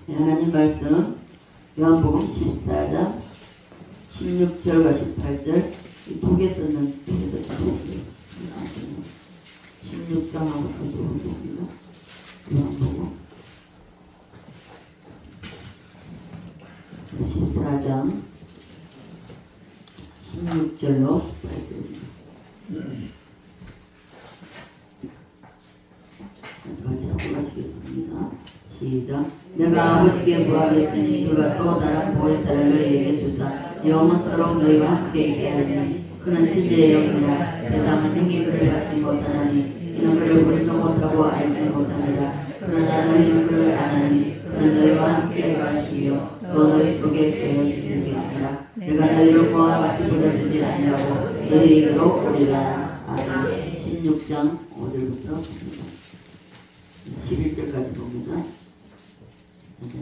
하나님 말씀 요한복음 14장 16절과 18절 두 개 썼는 쪽에서 찾아볼게요. 16장하고 봅니다. 요한복음 14장 16절로 18절입니다. 같이 한번 하시겠습니다. 시작. 내가 아버지께 구하겠으니 그가 또 다른 보혜사를 너희에게 주사 영원토록 너희와 함께 있게 하리니 그는 진리의 영이라 세상은 능히 그를 받지 못하나니 이는 그를 보지도 못하고 알지도 못하니라. 그러나 너희는 그를 아나니 그는 너희와 함께 가시며 또 너희 속에 깨어 있으시니라. 내가 너희를 보아 같이 보내주지 아니하고 너희에게로 오리라. 아멘. 16장 5절부터 11절까지 봅니다.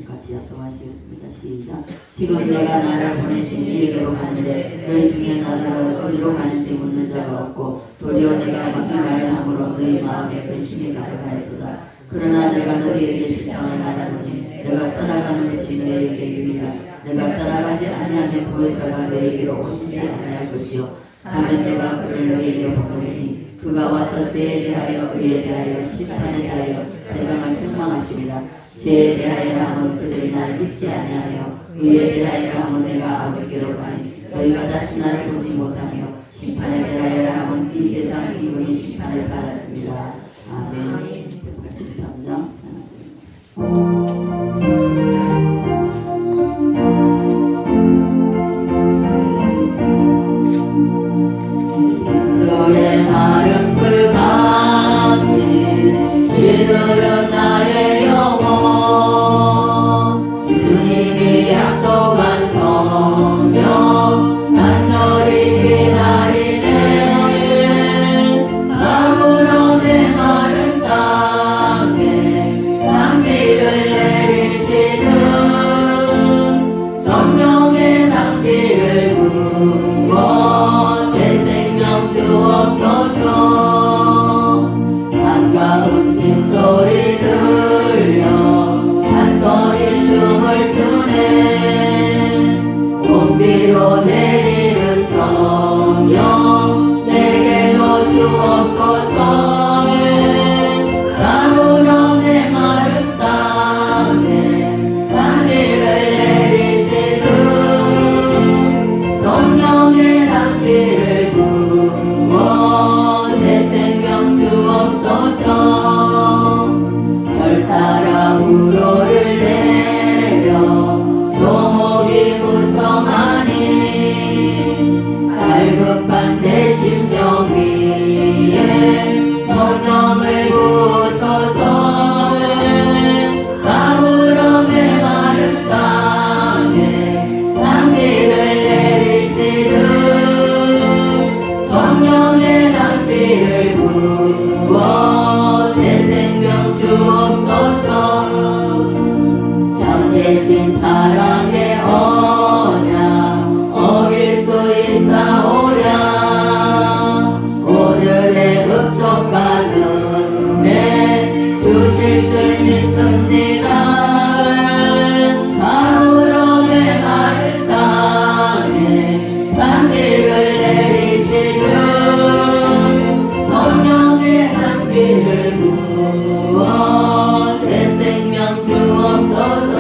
같이 합동하시겠습니다. 시작. 지금 내가 나를 보내신 이에게로 가는데 너희 중에 나를 어디로 가는지 묻는 자가 없고 도리어 내가 이 말을 함으로 너희 마음에 근심이 가득하였도다. 그러나 내가 너희에게 실상을 말하노니 내가 떠나가는 것이 너희에게 유리하라. 내가 떠나가지 아니하면 보혜사가 너희에게로 오시지 아니할 것이요 가면 내가 그를 너희에게 보내니 그가 와서 죄에 대하여 의에 대하여 심판에 대하여 세상을 책망하시리라. 죄에 대하여 하면 그들이 나를 믿지 아니하며 의에 대하여 하면 내가 아버지께로 가니 너희가 다시 나를 보지 못하며 심판에 대하여 하면 이 세상 이분이 심판을 받았습니다. 아멘. 83장 너의 마른 불같이 시들은 나의 영혼 주님이 약속한 성령 간절히 기다리네. 가물음의 마른 땅에 단비를 내리시는 성령의 단비를 부어 새 생명 주옵소서. 반가운 빗소리 들려 산천이 춤을 추네. 온비로 내리는 성령 내게도 주옵소서. 가물음의 마른 땅에 단비를 내리시는 성령의 단비를 부어 새 생명 주옵소서. 절 따라 우로를 내려 조목이 무성하니 갈급한 내 심령 위에 성령을 부으소서. 가물음의 마른 땅에 단비를 내리시는 성령의 단비를 부어 새 생명 주옵소서. 참되신 사랑의 언약 어길 수 있사오랴. 오늘의 흡족한 은혜 주실 줄 믿습니다. 가물음의 마른 땅에 단비를 내리시는 성령의 단비를 부어 새 생명 주옵소서.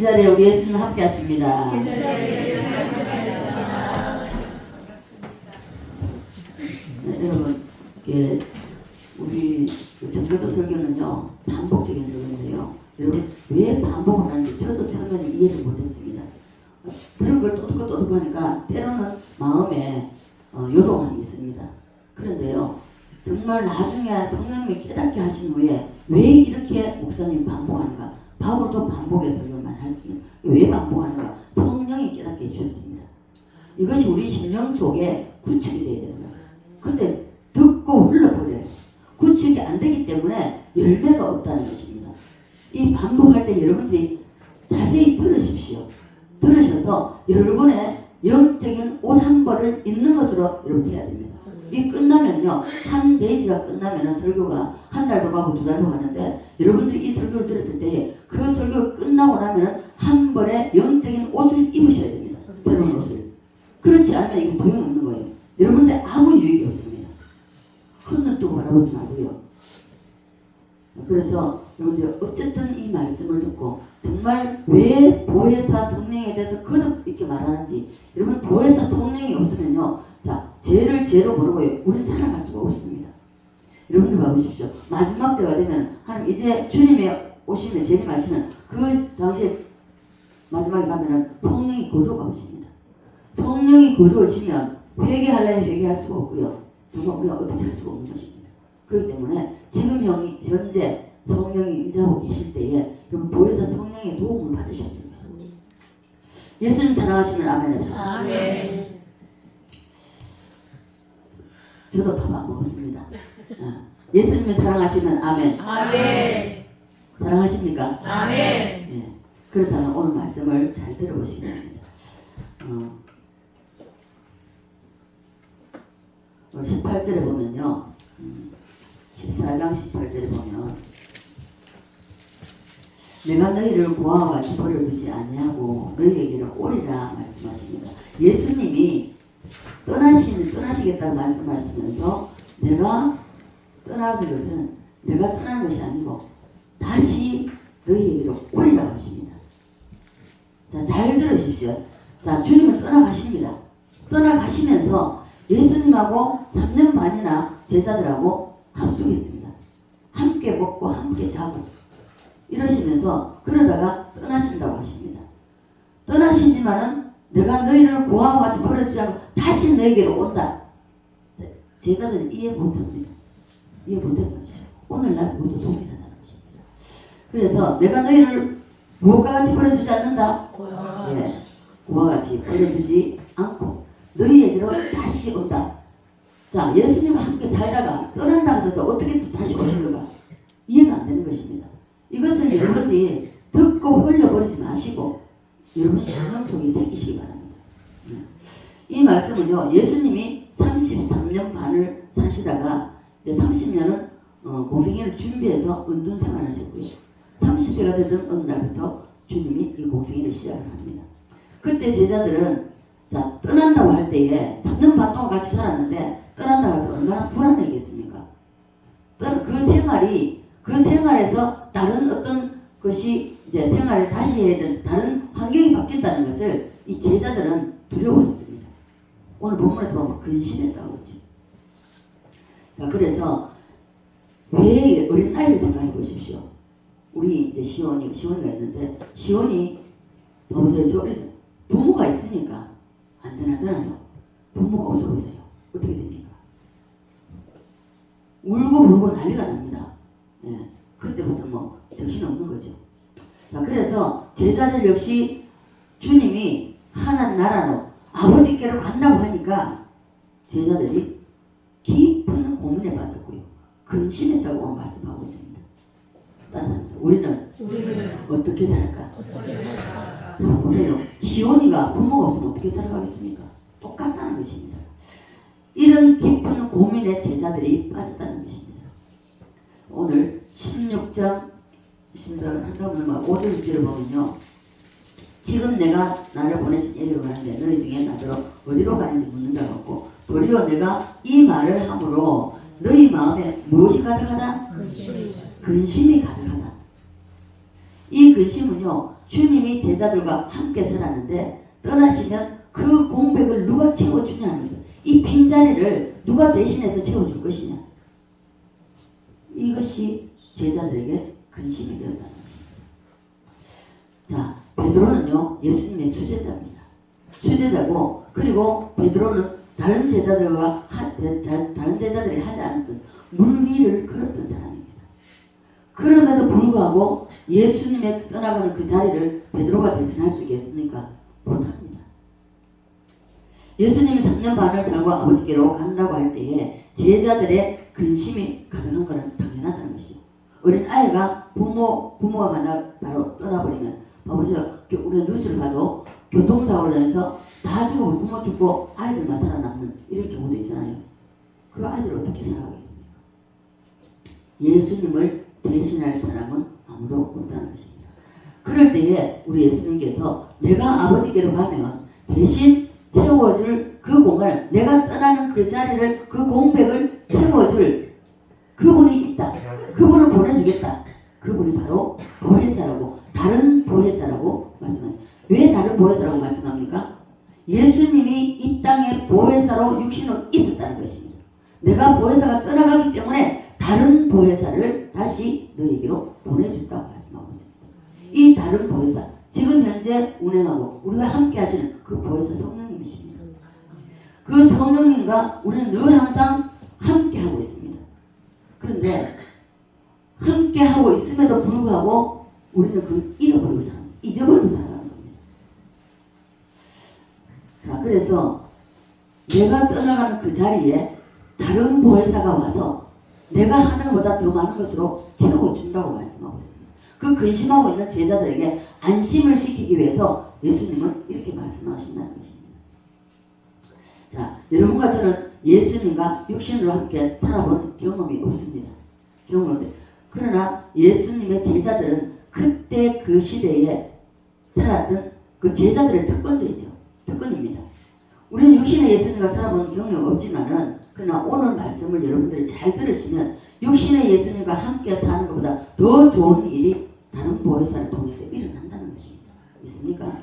이 자리에 우리 예수님 함께 하십니다. 네, 여러분, 우리 전도도 설교는요 반복적인 설교인데요. 여러분 왜 반복을 하는지 저도 처음에는 이해를 못했습니다. 들은 걸 또 듣고 하니까 때로는 마음에 요동함이 있습니다. 그런데요 정말 나중에 성령님이 깨닫게 하신 후에 왜 이렇게 목사님 반복하는가? 바울도 반복의 설교를 많이 했습니다. 왜 반복하는가? 성령이 깨닫게 해주셨습니다. 이것이 우리 심령 속에 구축이 되어야 되는 거예요. 근데 듣고 흘러버려요. 구축이 안 되기 때문에 열매가 없다는 것입니다. 이 반복할 때 여러분들이 자세히 들으십시오. 들으셔서 여러분의 영적인 옷 한 벌을 입는 것으로 여러분 해야 됩니다. 이 끝나면요, 한 데이지가 끝나면은 설교가 한 달도 가고 두 달도 가는데 여러분들이 이 설교를 들었을 때 그 설교가 끝나고 나면은 한 벌의 영적인 옷을 입으셔야 됩니다. 새로운 옷을. 그렇지 않으면 이게 소용없는 거예요. 여러분들 아무 유익이 없습니다. 헛눈 뜨고 바라보지 말고요. 그래서 여러분들 어쨌든 이 말씀을 듣고 정말 왜 보혜사 성령에 대해서 거듭 이렇게 말하는지, 여러분 보혜사 성령이 없으면요, 자 죄를 죄로 모르고요 우리는 살아갈 수가 없습니다. 여러분들 봐보십시오. 마지막 때가 되면 하나님 이제 주님이 오시면 재림하시면 그 당시에 마지막에 가면은 성령이 거두어 가십니다. 성령이 거두어지면 회개할래 회개할 수가 없고요. 정말 우리가 어떻게 할 수가 없는 것입니다. 그렇기 때문에 지금 현재 성령이 임재하고 계실 때에 여러분 보혜사 성령의 도움을 받으셔야 됩니다. 예수님 사랑하시면 아멘 해주세요. 아멘. 저도 밥 안 먹었습니다. 예수님을 사랑하시면 아멘. 아멘. 사랑하십니까? 아멘. 네. 그렇다면 오늘 말씀을 잘 들어보시기 바랍니다. 18절에 보면요, 14장 18절에 보면 내가 너희를 고아와 같이 버려두지 아니하고 너희에게는 오리라 말씀하십니다. 예수님이 떠나시겠다고 말씀하시면서 내가 떠나는 것은 내가 떠나는 것이 아니고 다시 너희에게로 오리라고 하십니다. 자, 잘 들으십시오. 자, 주님은 떠나가십니다. 떠나가시면서 예수님하고 3년 반이나 제자들하고 합숙했습니다. 함께 먹고 함께 자고 이러시면서 그러다가 떠나신다고 하십니다. 떠나시지만은 내가 너희를 고아와 같이 버려두지 않고 다시 너희에게로 온다. 제자들은 이해 못합니다. 이해 못하는 것이죠. 오늘날 우리도 동일하다는 것입니다. 그래서 내가 너희를 무엇과 같이 버려두지 않는다. 예, 고아와 같이 버려두지 않고 너희에게로 다시 온다. 자, 예수님과 함께 살다가 떠난다 그래서 어떻게 또 다시 오실까? 이해가 안 되는 것입니다. 이것을 여러분들이 듣고 흘려버리지 마시고 여러분 심령 속에 새기시기 바랍니다. 이 말씀은요, 예수님이 33년 반을 사시다가 이제 30년은 공생애를 준비해서 은둔 생활하셨고요. 30세가 되던 어느 날부터 주님이 이 공생애를 시작을 합니다. 그때 제자들은 자, 떠난다고 할 때에 3년 반 동안 같이 살았는데 떠난다고 할 때 얼마나 불안하겠습니까? 그 생활에서 다른 어떤 것이 이제 생활을 다시 해야 되는 다른 환경이 바뀐다는 것을 이 제자들은 두려워했습니다. 오늘 본문에 보면 근심했다고 그러죠. 자, 그래서 왜 어린아이를 생각해 보십시오. 우리 이제 시온이가 있는데 시온이 보세요. 저 부모가 있으니까 안전하잖아요. 부모가 없어 보세요. 어떻게 됩니까? 울고 난리가 납니다. 예, 그때부터 뭐 정신없는 거죠. 자, 그래서 제자들 역시 주님이 하나님 나라로 아버지께로 간다고 하니까 제자들이 깊은 고민에 빠졌고요. 근심했다고 오늘 말씀하고 있습니다. 다른 사람들 우리는 어떻게 살까? 자, 보세요. 시온이가 부모가 없으면 어떻게 살아가겠습니까? 똑같다는 것입니다. 이런 깊은 고민에 제자들이 빠졌다는 것입니다. 오늘 16장 5절 6절을 보면요, 지금 내가 나를 보내신 이리로 가는데 너희 중에 나더러 어디로 가는지 묻는 자가 없고 도리어 내가 이 말을 함으로 너희 마음에 무엇이 가득하다? 근심이 가득하다. 이 근심은요, 주님이 제자들과 함께 살았는데 떠나시면 그 공백을 누가 채워주냐는 거예요. 이 빈자리를 누가 대신해서 채워줄 것이냐. 이것이 제자들에게 근심이 되었다는 것입니다. 자, 베드로는요, 예수님의 수제자입니다. 수제자고, 그리고 베드로는 다른 제자들이 하지 않았던 물 위를 걸었던 사람입니다. 그럼에도 불구하고 예수님의 떠나가는 그 자리를 베드로가 대신할 수 있겠습니까? 못합니다. 예수님이 3년 반을 살고 아버지께로 간다고 할 때에 제자들의 근심이 가득한 것은 당연하다는 것이죠. 어린 아이가 부모가 바로 떠나버리면, 봐보세요. 우리 뉴스를 봐도 교통사고로 인해서 다 죽고 부모 죽고 아이들만 살아남는 이런 경우도 있잖아요. 그 아이들 어떻게 살아가겠습니까? 예수님을 대신할 사람은 아무도 없다는 것입니다. 그럴 때에 우리 예수님께서 내가 아버지께로 가면 대신 채워줄 그 공간을, 내가 떠나는 그 자리를, 그 공백을 채워줄 그분이 있다. 그분을 보내주겠다. 그분이 바로 보혜사라고, 다른 보혜사라고 말씀합니다. 왜 다른 보혜사라고 말씀합니까? 예수님이 이 땅에 보혜사로 육신으로 있었다는 것입니다. 내가 보혜사가 떠나가기 때문에 다른 보혜사를 다시 너에게로 보내준다고 말씀하고 있습니다. 이 다른 보혜사, 지금 현재 운행하고 우리가 함께 하시는 그 보혜사 성령님이십니다. 그 성령님과 우리는 늘 항상 함께 하고 있습니다. 그런데 함께 하고 있음에도 불구하고 우리는 그걸 잃어버리고 살아갑니다. 잊어버리고 살아가는 겁니다. 자, 그래서 내가 떠나가는 그 자리에 다른 보혜사가 와서 내가 하는 것보다 더 많은 것으로 채워준다고 말씀하고 있습니다. 그 근심하고 있는 제자들에게 안심을 시키기 위해서 예수님은 이렇게 말씀하신다는 것입니다. 자, 여러분과 저는 예수님과 육신으로 함께 살아본 경험이 없습니다. 그러나 예수님의 제자들은 그때 그 시대에 살았던 그 제자들의 특권입니다. 우리는 육신의 예수님과 살아본 경험이 없지만은, 그러나 오늘 말씀을 여러분들이 잘 들으시면 육신의 예수님과 함께 사는 것보다 더 좋은 일이 다른 보혜사를 통해서 일어난다는 것입니다. 있습니까?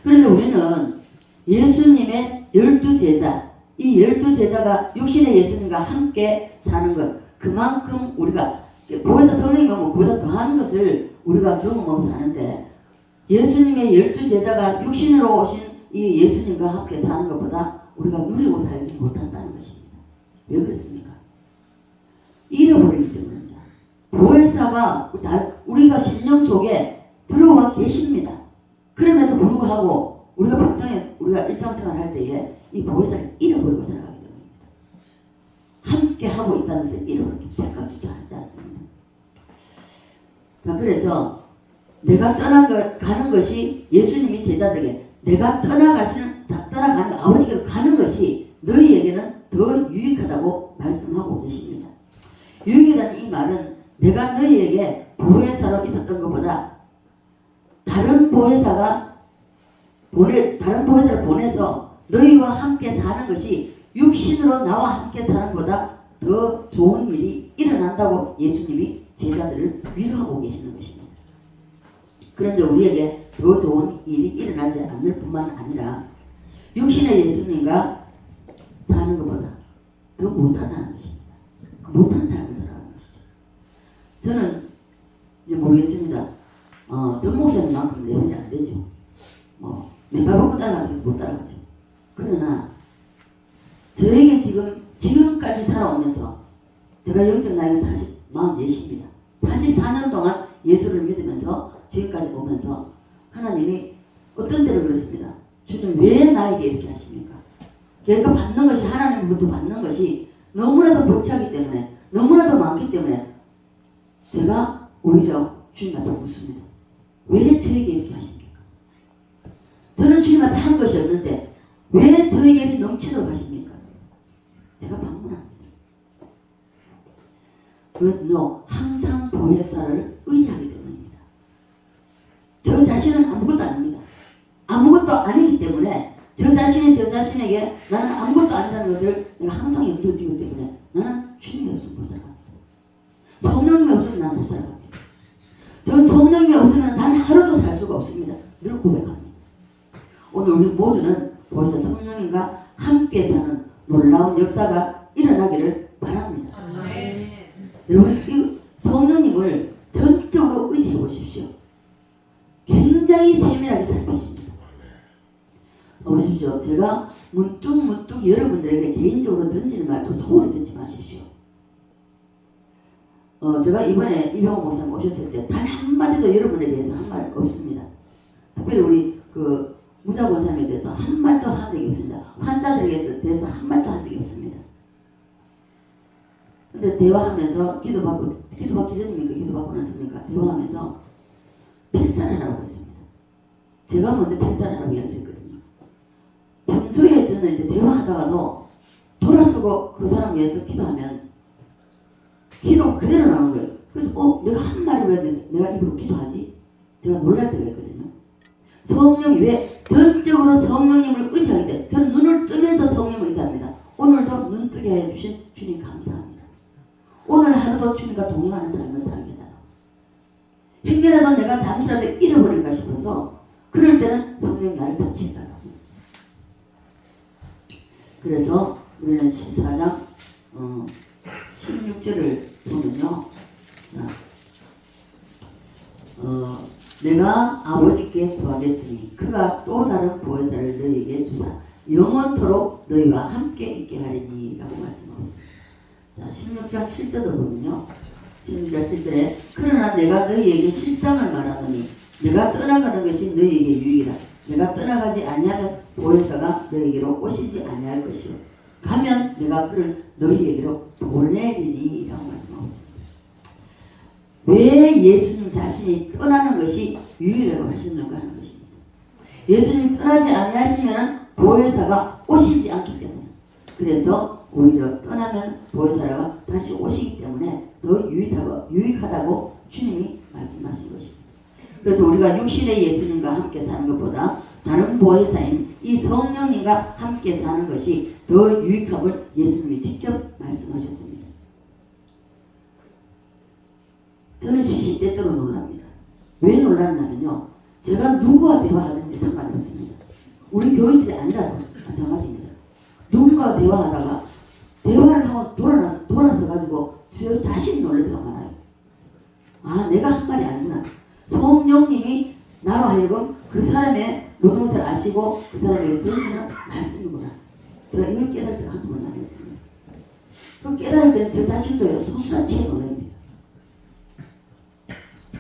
그런데 우리는 예수님의 12제자, 이 12제자가 육신의 예수님과 함께 사는 것, 그만큼 우리가 보혜사 성령이 오면 그보다 더하는 것을 우리가 경험하고 사는데, 예수님의 12제자가 육신으로 오신 이 예수님과 함께 사는 것보다 우리가 누리고 살지 못한다는 것입니다. 왜 그렇습니까? 잃어버리기 때문입니다. 보혜사가 우리가 심령 속에 들어와 계십니다. 그럼에도 불구하고 우리가 평상에 우리가 일상생활 할 때에 이 보혜사를 잃어버리고 살아가기 때문입니다. 함께 하고 있다는 것을 잃어버리기 생각조차 하지 않습니다. 자, 그래서 내가 가는 것이 예수님이 제자들에게 내가 떠나가는 아버지께로 가는 것이 너희에게는 더 유익하다고 말씀하고 계십니다. 유익이라는 이 말은 내가 너희에게 보혜사로 있었던 것보다 다른 보혜사를 보내서 너희와 함께 사는 것이 육신으로 나와 함께 사는 것보다 더 좋은 일이 일어난다고 예수님이 제자들을 위로하고 계시는 것입니다. 그런데 우리에게 더 좋은 일이 일어나지 않을 뿐만 아니라 육신의 예수님과 사는 것보다 더 못하다는 것입니다. 못한 삶을 살아가는 것이죠. 저는 이제 모르겠습니다. 전 목사님만큼 레벨이 안 되죠. 맨발 벗고 따라가기도 못 따라가죠. 그러나 저에게 지금까지 살아오면서 제가 영적 나이가 44입니다. 44년 동안 예수를 믿으면서 지금까지 오면서 하나님이 어떤 때를 그렇습니다. 주님 왜 나에게 이렇게 하십니까? 그러니까 받는 것이, 하나님부터 받는 것이 너무나도 벅차기 때문에, 너무나도 많기 때문에 제가 오히려 주님한테 묻습니다. 왜 저에게 이렇게 하십니까? 저는 주님한테 한 것이 없는데 왜 저에게 이렇게 넘치도록 하십니까? 제가 반문합니다. 그것은요, 항상 보혜사를 의지하기 때문입니다. 저 자신은 아무것도 아닙니다. 아무것도 아니기 때문에 저 자신에게 나는 아무것도 아니라는 것을 내가 항상 염두에 두기 때문에 나는 주님이 없으면 못 살아갑니다. 성령님이 없으면 나는 못 살아갑니다. 전 성령님이 없으면 수가 없습니다. 늘 고백합니다. 오늘 우리 모두는 보혜사 성령님과 함께 사는 놀라운 역사가 일어나기를 바랍니다. 여러분, 이 성령님을 전적으로 의지해 보십시오. 굉장히 세밀하게 살피십니다. 보십시오. 제가 문득 여러분들에게 개인적으로 던지는 말도 소홀히 듣지 마십시오. 제가 이번에 이병호 목사님 오셨을 때 단 한마디도 여러분에 대해서 한 말 없습니다. 특별히 우리 그 무자 권사님에 대해서 한마디도 한 적이 없습니다. 환자들에 대해서 한마디도 한 적이 없습니다. 근데 대화하면서 기도받기 전입니까? 기도받고 났습니까? 대화하면서 필사하라고 했습니다. 제가 먼저 필사하라고 이야기했거든요. 평소에 저는 이제 대화하다가도 돌아서고 그 사람 위해서 기도하면 기도 그대로 나오는 거예요. 그래서 내가 한 말을 왜 내가 입으로 기도하지? 제가 놀랄 때가 있거든요. 성령이 왜 전적으로 성령님을 의지하기 때문에 저는 눈을 뜨면서 성령을 의지합니다. 오늘도 눈 뜨게 해주신 주님 감사합니다. 오늘 하루도 주님과 동행하는 삶을 살게 해달라고. 행여라도 내가 잠시라도 잃어버릴까 싶어서 그럴 때는 성령이 나를 터치해달라고. 그래서 우리는 14장 16절을 보면요. 자, 내가 아버지께 구하겠으니 그가 또 다른 보혜사를 너희에게 주사 영원토록 너희와 함께 있게 하리니 라고 말씀하고 있습니다. 자, 16장 7절을 보면요. 16장 7절에 그러나 내가 너희에게 실상을 말하노니 내가 떠나가는 것이 너희에게 유익이라. 내가 떠나가지 아니하면 보혜사가 너희에게로 오시지 아니할 것이요 가면 내가 그를 너희에게로 보내리니 라고 말씀하고 있습니다. 왜 예수님 자신이 떠나는 것이 유익이라고 하셨는가 하는 것입니다. 예수님 떠나지 아니하시면 보혜사가 오시지 않기 때문에, 그래서 오히려 떠나면 보혜사가 다시 오시기 때문에 더 유익하다고 주님이 말씀하신 것입니다. 그래서 우리가 육신의 예수님과 함께 사는 것보다 다른 보혜사인 이 성령님과 함께 사는 것이 더 유익함을 예수님이 직접 말씀하셨습니다. 저는 시시때때로 놀랍니다. 왜 놀랐냐면요. 제가 누구와 대화하든지 상관이 없습니다. 우리 교인들이 아니라도 마찬가지입니다. 누군가와 대화하다가 대화를 하고 돌아서 가지고 저 자신이 놀랄 때가 많아요. 아, 내가 한 말이 아니구나. 성령님이 나로 하여금 그 사람의 노동을 아시고 그 사람에게 던지는 말씀이구나. 제가 이걸 깨달을 때가 한두 번 아니었습니다. 그 깨달을 때는 저 자신도요, 소스라치게 놀랍니다.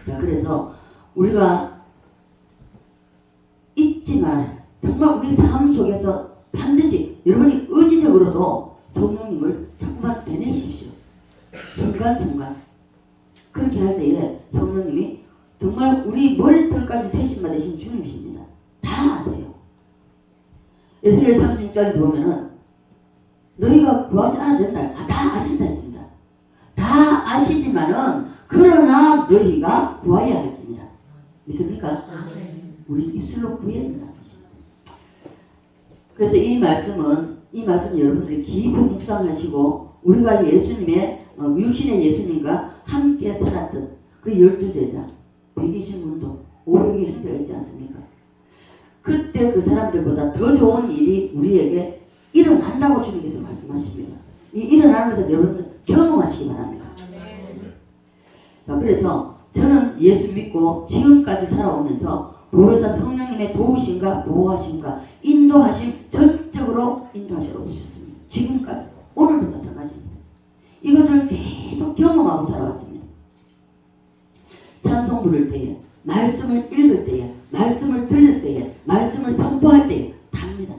자, 그래서 우리가 잊지만 정말 우리 삶 속에서 반드시 여러분이 의지적으로도 성령님을 자꾸만 되뇌십시오. 순간순간. 그렇게 할 때에 성령님이 정말 우리 머리털까지 세심받으신 주님이십니다. 다 아세요. 에스겔 36장에 보면은 너희가 구하지 않아도 된다. 다 아신다 했습니다. 다 아시지만은 그러나 너희가 구하여야 할지니라. 믿습니까? 우리 입술로 구해야 된다. 그래서 이 말씀 여러분들이 깊이 묵상하시고 우리가 예수님의 육신의 예수님과 함께 살았던 그 12제자 120문도 500의 형제가 있지 않습니까? 그때 그 사람들보다 더 좋은 일이 우리에게 일어난다고 주님께서 말씀하십니다. 이 일어나는 것을 여러분들 경험하시기 바랍니다. 자, 그래서 저는 예수 믿고 지금까지 살아오면서 보혜사 성령님의 도우심과 보호하심과 인도하심 전적으로 인도하시러 오셨습니다. 지금까지 오늘도 마찬가지입니다. 이것을 계속 경험하고 살아왔습니다. 찬송 부를 때에, 말씀을 읽을 때에, 말씀을 들을 때에, 말씀을 선포할 때에 답니다.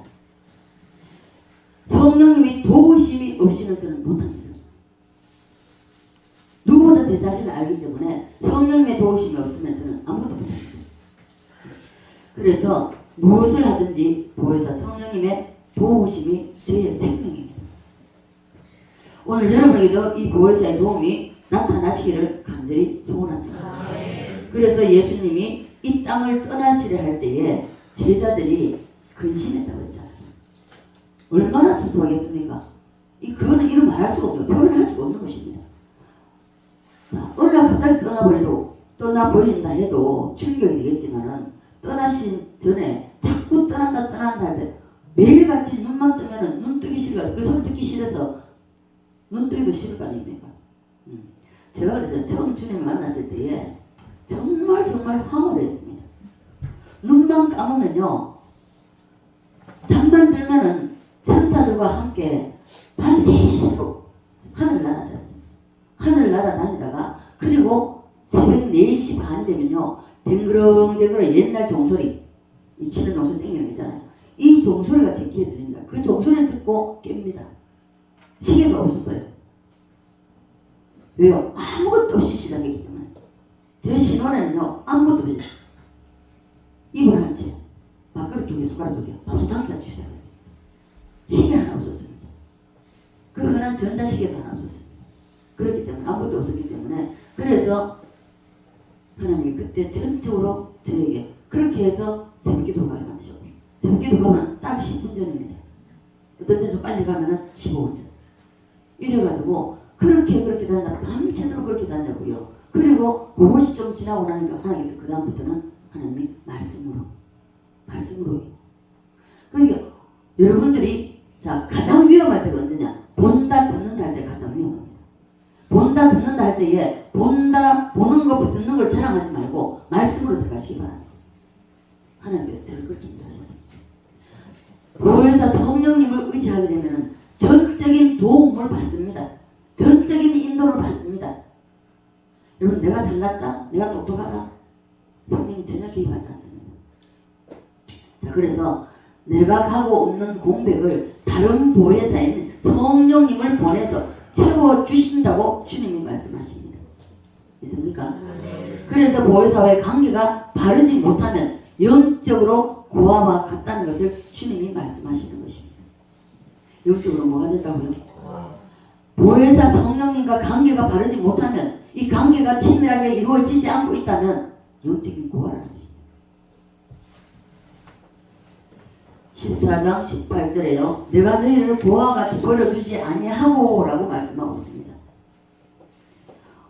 성령님이 도우심이 없이는 저는 못합니다. 누구보다 제 자신을 알기 때문에 성령님의 도우심이 없으면 저는 아무것도 못합니다. 그래서 무엇을 하든지 보혜사 성령님의 도우심이 제 생명입니다. 오늘 여러분에게도 이 보혜사의 도움이 나타나시기를 간절히 소원합니다. 그래서 예수님이 이 땅을 떠나시려 할 때에 제자들이 근심했다고 했잖아요. 얼마나 섭섭하겠습니까? 그거는 이런 말할 수가 없는, 표현할 수가 없는 것입니다. 자, 어느 날 갑자기 떠나버린다 해도 충격이 되겠지만은 떠나신 전에 자꾸 떠난다 할 때 매일같이 눈만 뜨면은 눈 뜨기 싫어가지고 그 소리 듣기 싫어서 눈 뜨기도 싫을 거 아닙니까? 제가 그래서 처음 주님을 만났을 때에 정말 황홀했습니다. 눈만 감으면요 잠만 들면은 천사들과 함께 밤새도록 하늘 날아다녔습니다. 하늘 날아다니다가 그리고 새벽 4시 반 되면요 댕그렁댕그렁 옛날 종소리 이 치는 종소리 땡기는 거 있잖아요. 이 종소리가 제 귀에 들립니다. 그 종소리 듣고 깹니다. 시계가 없었어요. 왜요? 아무것도 없이 시작했기 때문에. 제 신혼에는요 아무것도 없이 이불 한 채, 밥그릇 2개, 숟가락 2개, 밥솥 한 개 가지고 시작했습니다. 시계 하나 없었습니다. 그 흔한 전자시계도 하나 없었습니다. 그렇기 때문에 아무것도 없었기 때문에 그래서 하나님이 그때 전적으로 저에게 그렇게 해서 새벽기도 가게 만드셨고 새벽기도 가면 딱 10분 전입니다. 어떤 때 좀 빨리 가면은 15분 전. 이래가지고 그렇게 다니다 밤새도록 그렇게 다녔고요. 그리고 그것이 좀 지나고 나니까 하나님께서 그 다음부터는 하나님이 말씀으로 그러니까 여러분들이 자 가장 위험할 때가 언제냐? 본다 듣는다 할 때 가장 위험합니다. 본다 듣는다 할 때에 보는 것 듣는 걸 자랑하지 말고 말씀으로 들어가시기 바랍니다. 하나님께서 저를 그렇게 인도하셨습니다. 보혜사 성령님을 의지하게 되면 전적인 도움을 받습니다. 전적인 인도를 받습니다. 여러분 내가 잘났다, 내가 똑똑하다, 성령이 전혀 개입하지 않습니다. 자 그래서 내가 가고 없는 공백을 다른 보혜사인 성령님을 보내서 채워주신다고 주님이 말씀하십니다. 있습니까? 그래서 보혜사와의 관계가 바르지 못하면 영적으로 고아와 같다는 것을 주님이 말씀하시는 것입니다. 영적으로 뭐가 된다고요? 보혜사 성령님과 관계가 바르지 못하면 이 관계가 친밀하게 이루어지지 않고 있다면 영적인 고아라는 것입니다. 14장 18절에요. 내가 너희를 고아같이 버려두지 아니하고 라고 말씀하고 있습니다.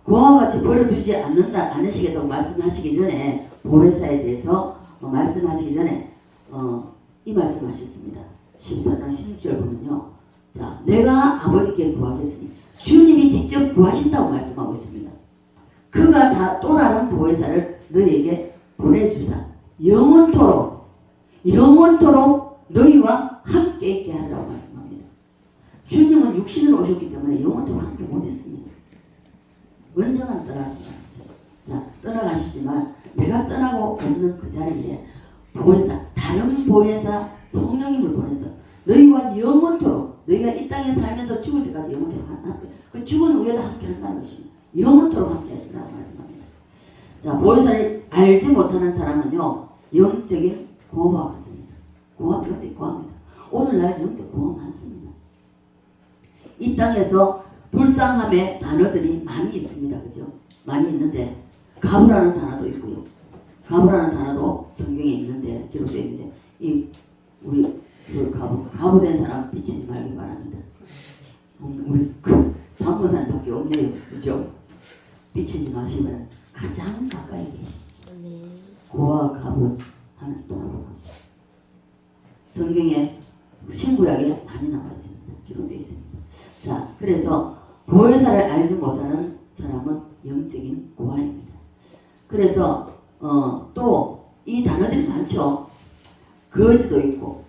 고아같이 버려두지 않으시겠다고 말씀하시기 전에 보혜사에 대해서 말씀하시기 전에 이 말씀하셨습니다. 14장 16절 보면요. 자, 내가 아버지께 구하겠으니 주님이 직접 구하신다고 말씀하고 있습니다. 그가 다 또 다른 보혜사를 너희에게 보내주사 영원토록 너희와 함께 있게 하라고 말씀합니다. 주님은 육신으로 오셨기 때문에 영원토록 함께 못했습니다. 언젠가 떠나가시죠. 자, 떠나가시지만 내가 떠나고 없는 그 자리에 다른 보혜사 성령님을 보내서 너희와 영원토록 너희가 이 땅에 살면서 죽을 때까지 영원토록 함께 그 죽은 후에도 함께 한다는 것입니다. 영원토록 함께 하시라고 말씀합니다. 자, 보혜사를 알지 못하는 사람은요 영적인 고아와 같습니다. 영적 고아입니다. 오늘날 영적 고아 많습니다. 이 땅에서 불쌍함의 단어들이 많이 있습니다. 그죠? 많이 있는데 가부라는 단어도 있고요. 가부라는 단어도 성경에 있는데 기록되어 있는데 우리 그 가부된 사람 삐치지 말기 바랍니다. 우리 장모사님밖에 없네요. 그죠? 삐치지 마시면 가장 가까이 계십니다. 고아 가부 하면 또 성경에 신구약에 많이 나와 있습니다. 기록되어 있습니다. 자, 그래서 보혜사를 알지 못하는 사람은 영적인 고아입니다. 그래서 또 이 단어들이 많죠. 거지도 있고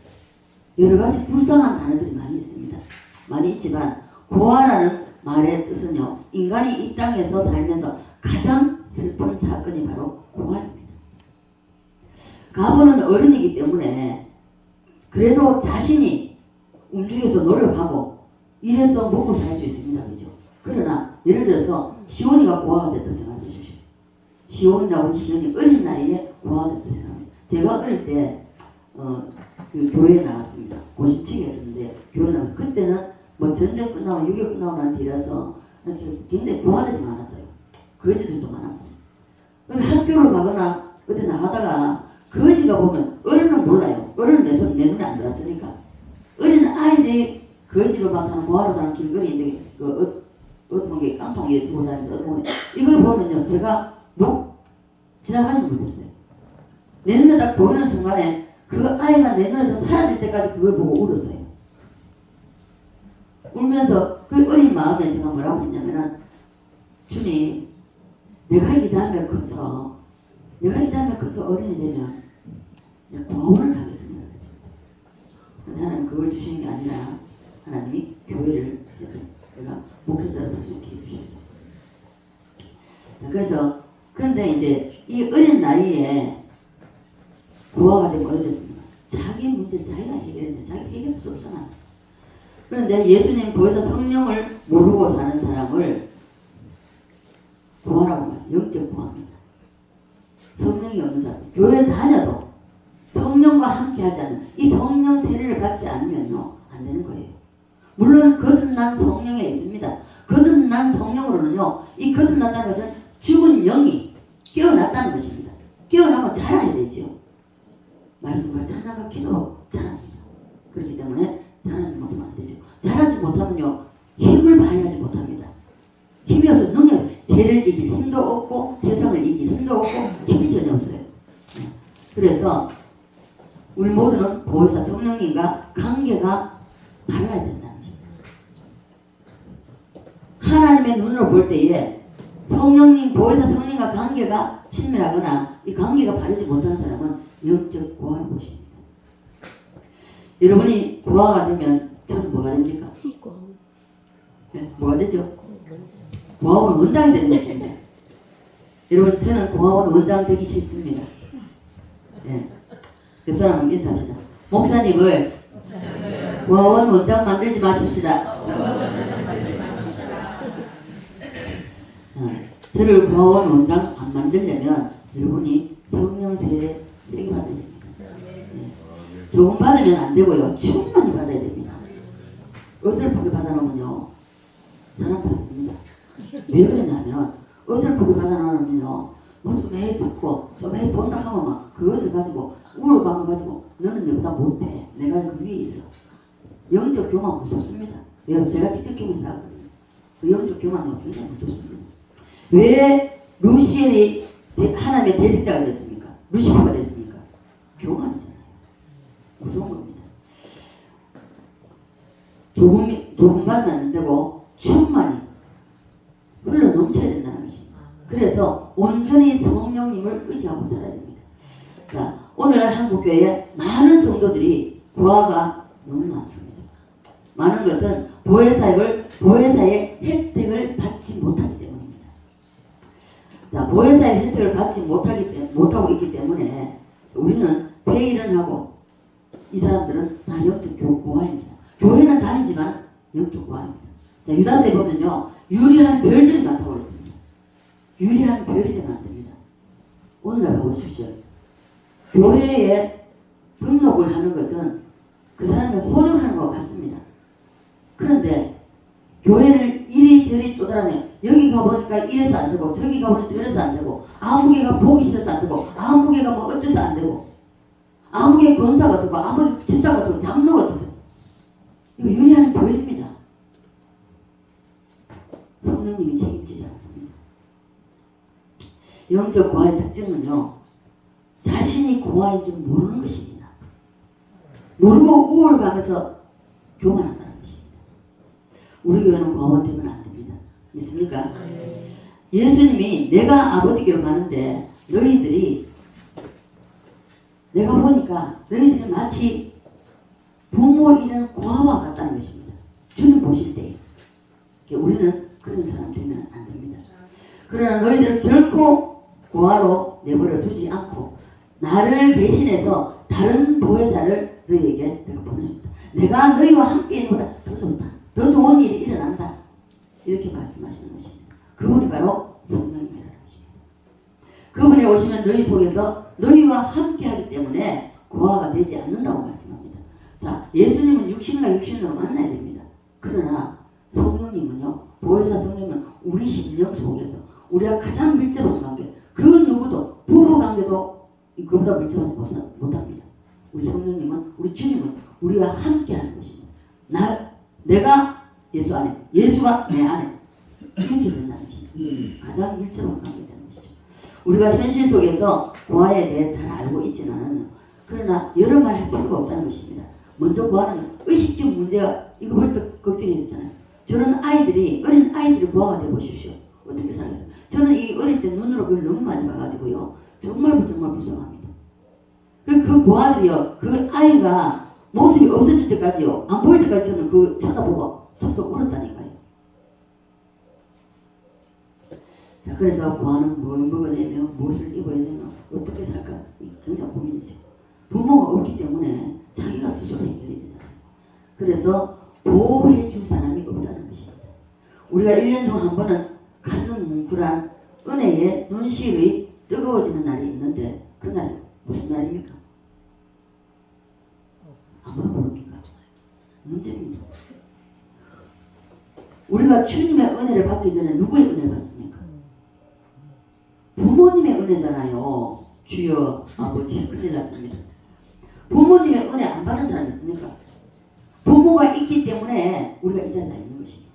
여러 가지 불쌍한 단어들이 많이 있습니다. 많이 있지만 고아라는 말의 뜻은요. 인간이 이 땅에서 살면서 가장 슬픈 사건이 바로 고아입니다. 가부는 어른이기 때문에 그래도 자신이 움직여서 노력하고 이래서 먹고 살 수 있습니다. 그죠? 그러나 예를 들어서 시온이가 고아가 됐다 생각해 주십시오. 시온이라고 시온이 어린 나이에 고아가 됐다 생각합니다. 제가 어릴 때 그 교회에 나갔습니다. 고시층에 있었는데 교회 나갔 그때는 뭐 전쟁 끝나고 6.25 끝나고 난 뒤라서 굉장히 고아들이 많았어요. 거지들도 많았고. 그리고 학교를 가거나 어디 나가다가 거지가 보면 어른은 몰라요. 어른은 내 눈에 안 들어왔으니까. 어린 아이들이 거지로만 사는 고아로 사는 길거리인데 어떤 게 깡통에 들고 다니면서 이걸 보면요 제가 지나가지 못했어요. 내 눈에 딱 보이는 순간에 그 아이가 내 눈에서 사라질 때까지 그걸 보고 울었어요. 울면서 그 어린 마음에 제가 뭐라고 했냐면은 주님, 내가 이 다음에 커서 어른이 되면 내가 구원을 하겠습니다. 그런데 하나님 그걸 주시는 게 아니라 하나님이 교회를 해서 내가 목회자로 설정해 주셨어요. 자, 그래서 그런데 이제 이 어린 나이에 고아가 되면 어떻게 됐습니까? 자기 문제를 자기가 해결했는데 자기 해결할 수 없잖아요. 그런데 예수님 보혜사 성령을 모르고 사는 사람을 고아라고 말해요. 영적 고아입니다. 성령이 없는 사람, 교회 다녀도 성령과 함께 하지 않는 이 성령 세례를 받지 않으면요 안 되는 거예요. 물론 거듭난 성령에 있습니다. 거듭난 성령으로는요, 이 거듭났다는 것은 죽은 영이 깨어났다는 것입니다. 깨어나면 자라야 되지요. 말씀과 찬양과 기도로 자랍니다. 그렇기 때문에 자라지 못하면 안 되죠. 자라지 못하면요 힘을 발휘하지 못합니다. 힘이 없어 능력이 없어. 죄를 이길 힘도 없고 세상을 이길 힘도 없고 힘이 전혀 없어요. 그래서 우리 모두는 보혜사 성령님과 관계가 달라야 된다는 것입니다. 하나님의 눈으로 볼 때에 성령님, 보혜사 성령과 관계가 친밀하거나 이 관계가 바르지 못한 사람은 영적 고아로 보십니다. 여러분이 고아가 되면 저는 뭐가 됩니까? 네, 뭐가 되죠? 고아원 원장이 되는 것입니다. 여러분 저는 고아원 원장 되기 싫습니다. 네. 옆 사람은 인사합시다. 목사님을 고아원 원장 만들지 마십시다. 저를 고아원 원장 안 만들려면 여러분이 성령 세례 세게 받아야 됩니다. 네. 조금 받으면 안 되고요. 충분히 받아야 됩니다. 어설프게 받아놓으면요 사람 잡습니다. 왜 그러냐면 어설프게 받아놓으면요 뭐 좀 해 듣고 좀 해 본다 하면 막 그것을 가지고 우울감을 가지고 너는 내보다 못해. 내가 그 위에 있어. 영적 교만 무섭습니다. 왜냐면 제가 직접 교만을 하거든요. 그 영적 교만은 굉장히 무섭습니다. 왜 루시엘이 하나님의 대적자가 됐습니까? 루시퍼가 됐습니까? 교만이잖아요. 무서운 겁니다. 조금 받으면 안 되고 충만히 흘러 넘쳐야 된다는 것입니다. 그래서 온전히 성령님을 의지하고 살아야 됩니다. 자, 오늘날 한국교회에 많은 성도들이 고아가 너무 많습니다. 많은 것은 보혜사의 혜택을 받지 못하기 때문입니다. 자, 보혜사의 혜택을 받지 못하고 있기 때문에 우리는 회의를 하고 이 사람들은 다 영적 고아입니다. 교회는 다니지만 영적 고아입니다. 자, 유다서에 보면요 유리한 별들이 많다고 그랬습니다. 유리한 별이 되면 안 됩니다. 오늘날 보십시오. 교회에 등록을 하는 것은 그 사람이 호적하는 것 같습니다. 그런데 교회를 이리저리 떠돌아다녀 여기 가보니까 이래서 안 되고 저기 가보니 저래서 안 되고 아무개가 보기 싫어서 안 되고 아무개가 뭐 어째서 안 되고 아무개 권사 같고 아무개 집사 같고 장로 같아서 이거 유리한 별입니다. 성령님이 책임지지 않습니다. 영적 고아의 특징은요 자신이 고아인 줄 모르는 것입니다. 모르고 우울감에서 교만한다는 것입니다. 우리 교회는 고아원 되면 안 됩니다. 믿습니까? 예수님이 내가 아버지께로 가는데 너희들이 내가 보니까 너희들이 마치 부모 잃은 고아와 같다는 것입니다. 주님 보실 때 우리는 그런 사람 되면 안 됩니다. 그러나 너희들은 결코 고아로 내버려 두지 않고 나를 대신해서 다른 보혜사를 너희에게 내가 보내준다. 내가 너희와 함께 있는 것보다 더 좋다. 더 좋은 일이 일어난다. 이렇게 말씀하시는 것입니다. 그분이 바로 성령님이라는 것입니다. 그분이 오시면 너희 속에서 너희와 함께 하기 때문에 고아가 되지 않는다고 말씀합니다. 자, 예수님은 육신과 육신으로 만나야 됩니다. 그러나 성령님은요, 보혜사 성령님은 우리 심령 속에서 우리가 가장 밀접한 관계, 그 누구도 부부 관계도 그보다 밀접하지 못합니다. 우리 성령님은, 우리 주님은 우리와 함께하는 것입니다. 내가 예수 안에, 예수가 내 안에 이렇게 된다는 것입니다. 가장 밀접한 관계가 되는 것이죠. 우리가 현실 속에서 고아에 대해 잘 알고 있지는 않아요. 그러나 여러 말 할 필요가 없다는 것입니다. 먼저 고아는 의식적 문제가 이거 벌써 걱정했잖아요. 저런 아이들이 어린 아이들이 고아가 되어 보십시오. 어떻게 살겠어요? 저는 이 어릴 때 눈으로 그걸 너무 많이 봐가지고요. 정말 불쌍합니다. 그 고아들이요. 그 아이가 모습이 없어질 때까지요. 안 보일 때까지 저는 그 쳐다보고 서서 울었다니까요. 자, 그래서 고아는 뭘 먹어야 되며 무엇을 입어야 되며 어떻게 살까? 굉장히 고민이죠. 부모가 없기 때문에 자기가 스스로 해결해야 되잖아요. 그래서 보호해 줄 사람이 없다는 것입니다. 우리가 1년 중 한 번은 가슴 뭉클한 은혜의 눈시울이 뜨거워지는 날이 있는데 그 날이 무슨 날입니까? 아무도 모릅니까? 문제입니다. 우리가 주님의 은혜를 받기 전에 누구의 은혜를 받습니까? 부모님의 은혜잖아요. 주여 아버지 큰일 났습니다. 부모님의 은혜 안 받은 사람 있습니까? 부모가 있기 때문에 우리가 이 자리에 있는 것입니다.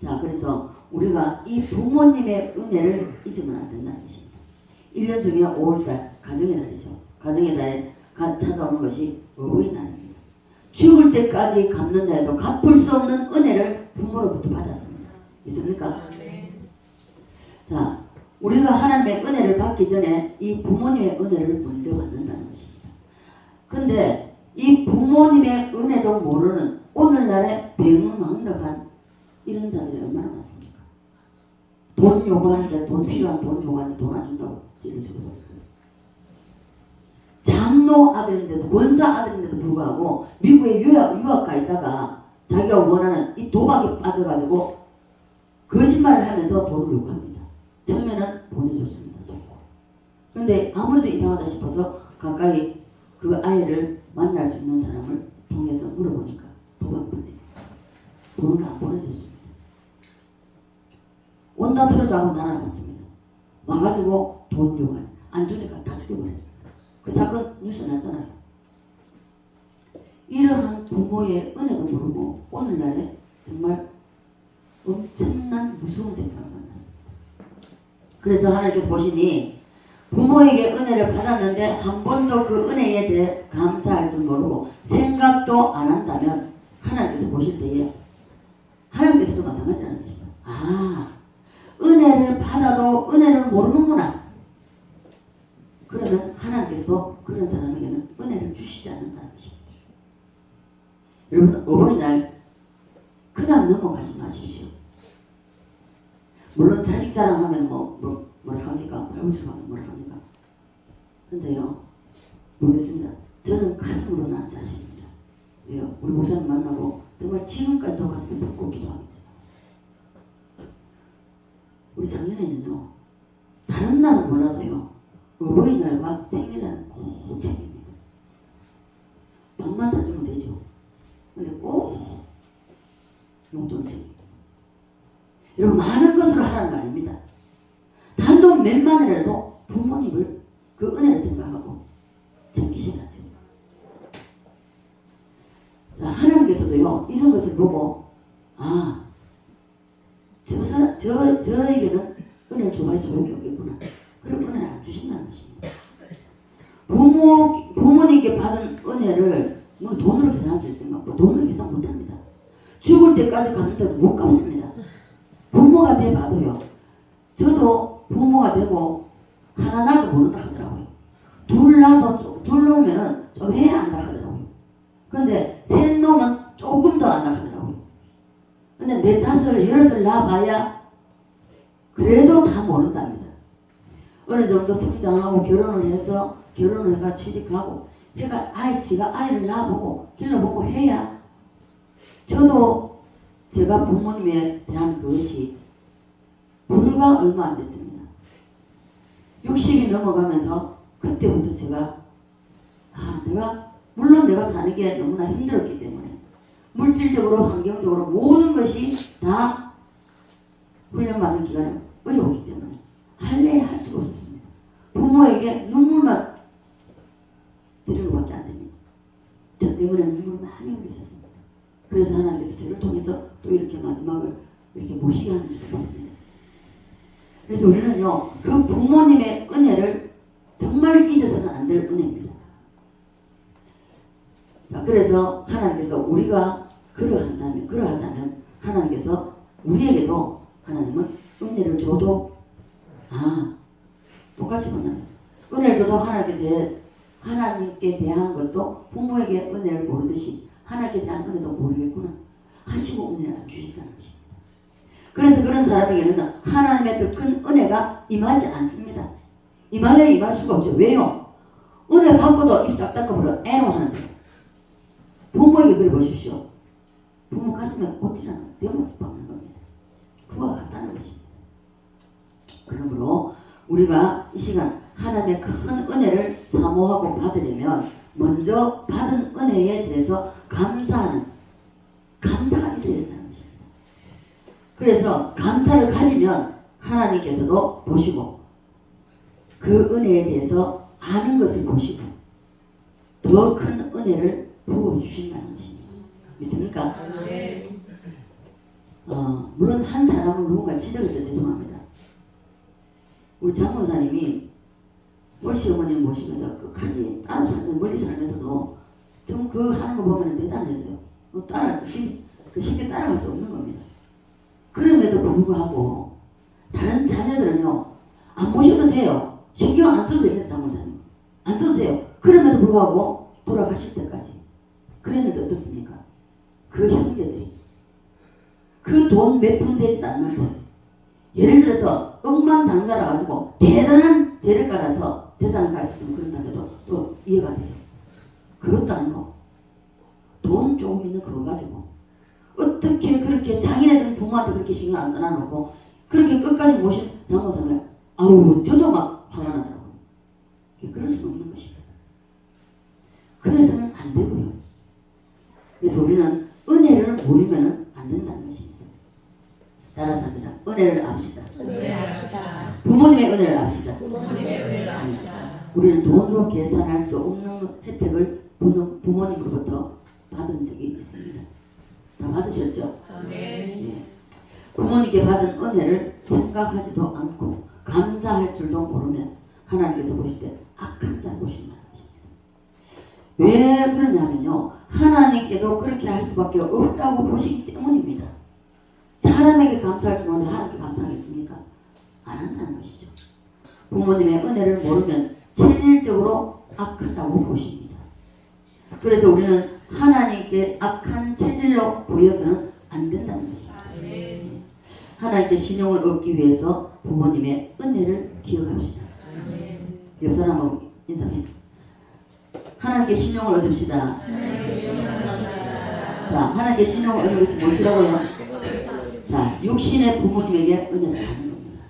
자, 그래서 우리가 이 부모님의 은혜를 잊으면 안 된다는 것입니다. 1년 중에 5월달 가정의 달이죠. 가정의 달에 찾아오는 것이 어버이날입니다. 죽을 때까지 갚는다 해도 갚을 수 없는 은혜를 부모로부터 받았습니다. 있습니까? 네. 자, 우리가 하나님의 은혜를 받기 전에 이 부모님의 은혜를 먼저 받는다는 것입니다. 근데 이 부모님의 은혜도 모르는 오늘날의 배은망덕한 이런 자들이 얼마나 많습니까? 돈 요구하는데 돈 필요한 돈 요구하는데 돈 안 준다고 찔러주고 장로 아들인데도 권사 아들인데도 불구하고 미국에 유학 가 있다가 자기가 원하는 이 도박에 빠져가지고 거짓말을 하면서 돈을 요구합니다. 처음에는 보내줬습니다. 좋고. 근데 아무래도 이상하다 싶어서 가까이 그 아이를 만날 수 있는 사람을 통해서 물어보니까 도박 거짓말. 돈을 안 보내줬습니다. 온다 소리도 하고 날아갔습니다. 와가지고 돈 요구할 안 주니까 다 죽여버렸습니다. 그 사건 뉴스 났잖아요. 이러한 부모의 은혜도 모르고 오늘날에 정말 엄청난 무서운 세상을 만났습니다. 그래서 하나님께서 보시니 부모에게 은혜를 받았는데 한 번도 그 은혜에 대해 감사할 줄 모르고 생각도 안 한다면 하나님께서 보실 때에 하나님께서도 마찬가지라는 것입니다. 아, 은혜를 받아도 은혜를 모르는구나. 그러면 하나님께서도 그런 사람에게는 은혜를 주시지 않는다는 것입니다. 여러분, 어버이날 그냥 넘어가지 마십시오. 물론 자식 자랑하면 뭐라 합니까? 발붙이하면 뭐라 합니까? 근데요, 모르겠습니다. 저는 가슴으로 난 자식입니다. 왜요? 우리 목사님 만나고 정말 지금까지도 가슴이 붓고 기도합니다. 우리 작년에는요, 다른 날은 몰라도요, 어버이날과 생일날은 꼭 챙깁니다. 밥만 사주면 되죠. 근데 꼭 용돈을 챙깁니다. 여러분, 많은 것을 하라는 거 아닙니다. 단돈 몇만 원이라도 부모님을 그 은혜를 생각하고 챙기셔야죠. 자, 하나님께서도요, 이런 것을 보고, 아, 저에게는 은혜를 줘봐야 소용이 없겠구나. 그럼 은혜를 안 주신다는 것입니다. 부모님께 받은 은혜를 뭐 돈으로 계산할 수 있으니까 돈으로 계산 못합니다. 죽을 때까지 가는데도 못 갚습니다. 부모가 돼봐도요. 저도 부모가 되고 하나 낳아도 모른다 하더라고요. 둘 낳으면은 좀 해야 안다 하더라고요. 근데 셋 놓으면 조금 더 안다 하더라고요. 근데 넷,5, 6을 낳아봐야 그래도 다 모른답니다. 어느 정도 성장하고 결혼을 해가 취직하고 해가 지가 아이를 낳아보고 길러보고 해야 저도 제가 부모님에 대한 그것이 불과 얼마 안 됐습니다. 60이 넘어가면서 그때부터 제가 물론 내가 사는 게 너무나 힘들었기 때문에 물질적으로 환경적으로 모든 것이 다 훈련받는 기간이 어려웠기 때문에 할 수가 없었습니다. 부모에게 눈물만 드리는 것밖에 안 됩니다. 저 때문에 눈물 많이 흘리셨습니다. 그래서 하나님께서 저를 통해서 또 이렇게 마지막을 이렇게 모시게 하는 줄도 모릅니다. 그래서 우리는요, 그 부모님의 은혜를 정말 잊어서는 안 될 은혜입니다. 자, 그래서 하나님께서 우리가 그러한다면 하나님께서 우리에게도 하나님은 은혜를 줘도 똑같이 만나요. 은혜를 줘도 하나님께 대한 것도 부모에게 은혜를 모르듯이 하나님께 대한 은혜도 모르겠구나 하시고 은혜를 안 주신다는 것입니다. 그래서 그런 사람에게는 하나님의 더 큰 은혜가 임하지 않습니다. 임할 수가 없죠. 왜요? 은혜 받고도 입 싹 닦아버려 애로 하는데 부모에게 그래 보십시오. 부모 가슴에 꽂히는 대목이 박는 겁니다. 그와 같다는 것입니다. 그러므로 우리가 이 시간 하나님의 큰 은혜를 사모하고 받으려면 먼저 받은 은혜에 대해서 감사가 있어야 된다는 것입니다. 그래서 감사를 가지면 하나님께서도 보시고 그 은혜에 대해서 아는 것을 보시고 더 큰 은혜를 부어주신다는 것입니다. 믿습니까? 네. 물론 한 사람을 누군가 지적해서 죄송합니다. 우리 장모사님이 월시어머님 모시면서 끝까지 따로 살면 멀리 살면서도 좀 그 하는 거 보면 대단해서요. 쉽게 따라갈 수 없는 겁니다. 그럼에도 불구하고 다른 자녀들은요 안 모셔도 돼요. 신경 안 써도 됩니다. 장모사님 안 써도 돼요. 그럼에도 불구하고 돌아가실 때까지 그랬는데 어떻습니까? 그 형제들이 그 돈 몇 푼 되지도 않는 돈 예를 들어서 억만장자라 가지고 대단한 죄를 깔아서 재산을 가졌으면 그런다는데도 또 이해가 돼요. 그것도 아니고 돈 조금 있는 그거 가지고 어떻게 그렇게 자기네들은 부모한테 그렇게 신경 안 써놔놓고 그렇게 끝까지 모신 장모사님이 저도 막 화가 나더라고요. 그럴 수는 없는 것입니다. 그래서는 안 되고요. 그래서 우리는 은혜를 모르면 안 된다는 것입니다. 따라서 합니다. 은혜를 압시다. 부모님의 은혜를 압시다. 우리는 돈으로 계산할 수 없는 혜택을 부모님으로부터 받은 적이 있습니다. 다 받으셨죠? 네. 부모님께 받은 은혜를 생각하지도 않고 감사할 줄도 모르면 하나님께서 보실 때 악한 자를 보신다는 것입니다. 왜 그러냐면요. 하나님께도 그렇게 할 수밖에 없다고 보시기 때문입니다. 사람에게 감사할 줄 모르는데 하나님께 감사하겠습니까? 안 한다는 것이죠. 부모님의 은혜를 모르면 체질적으로 악하다고 보십니다. 그래서 우리는 하나님께 악한 체질로 보여서는 안 된다는 것입니다. 하나님께 신용을 얻기 위해서 부모님의 은혜를 기억합시다. 옆 사람하고 인사합시다. 하나님께 신용을 얻읍시다. 자, 하나님께 신용을 얻는 것이 무엇이라고요? 자, 육신의 부모님에게 은혜를 받는 겁니다.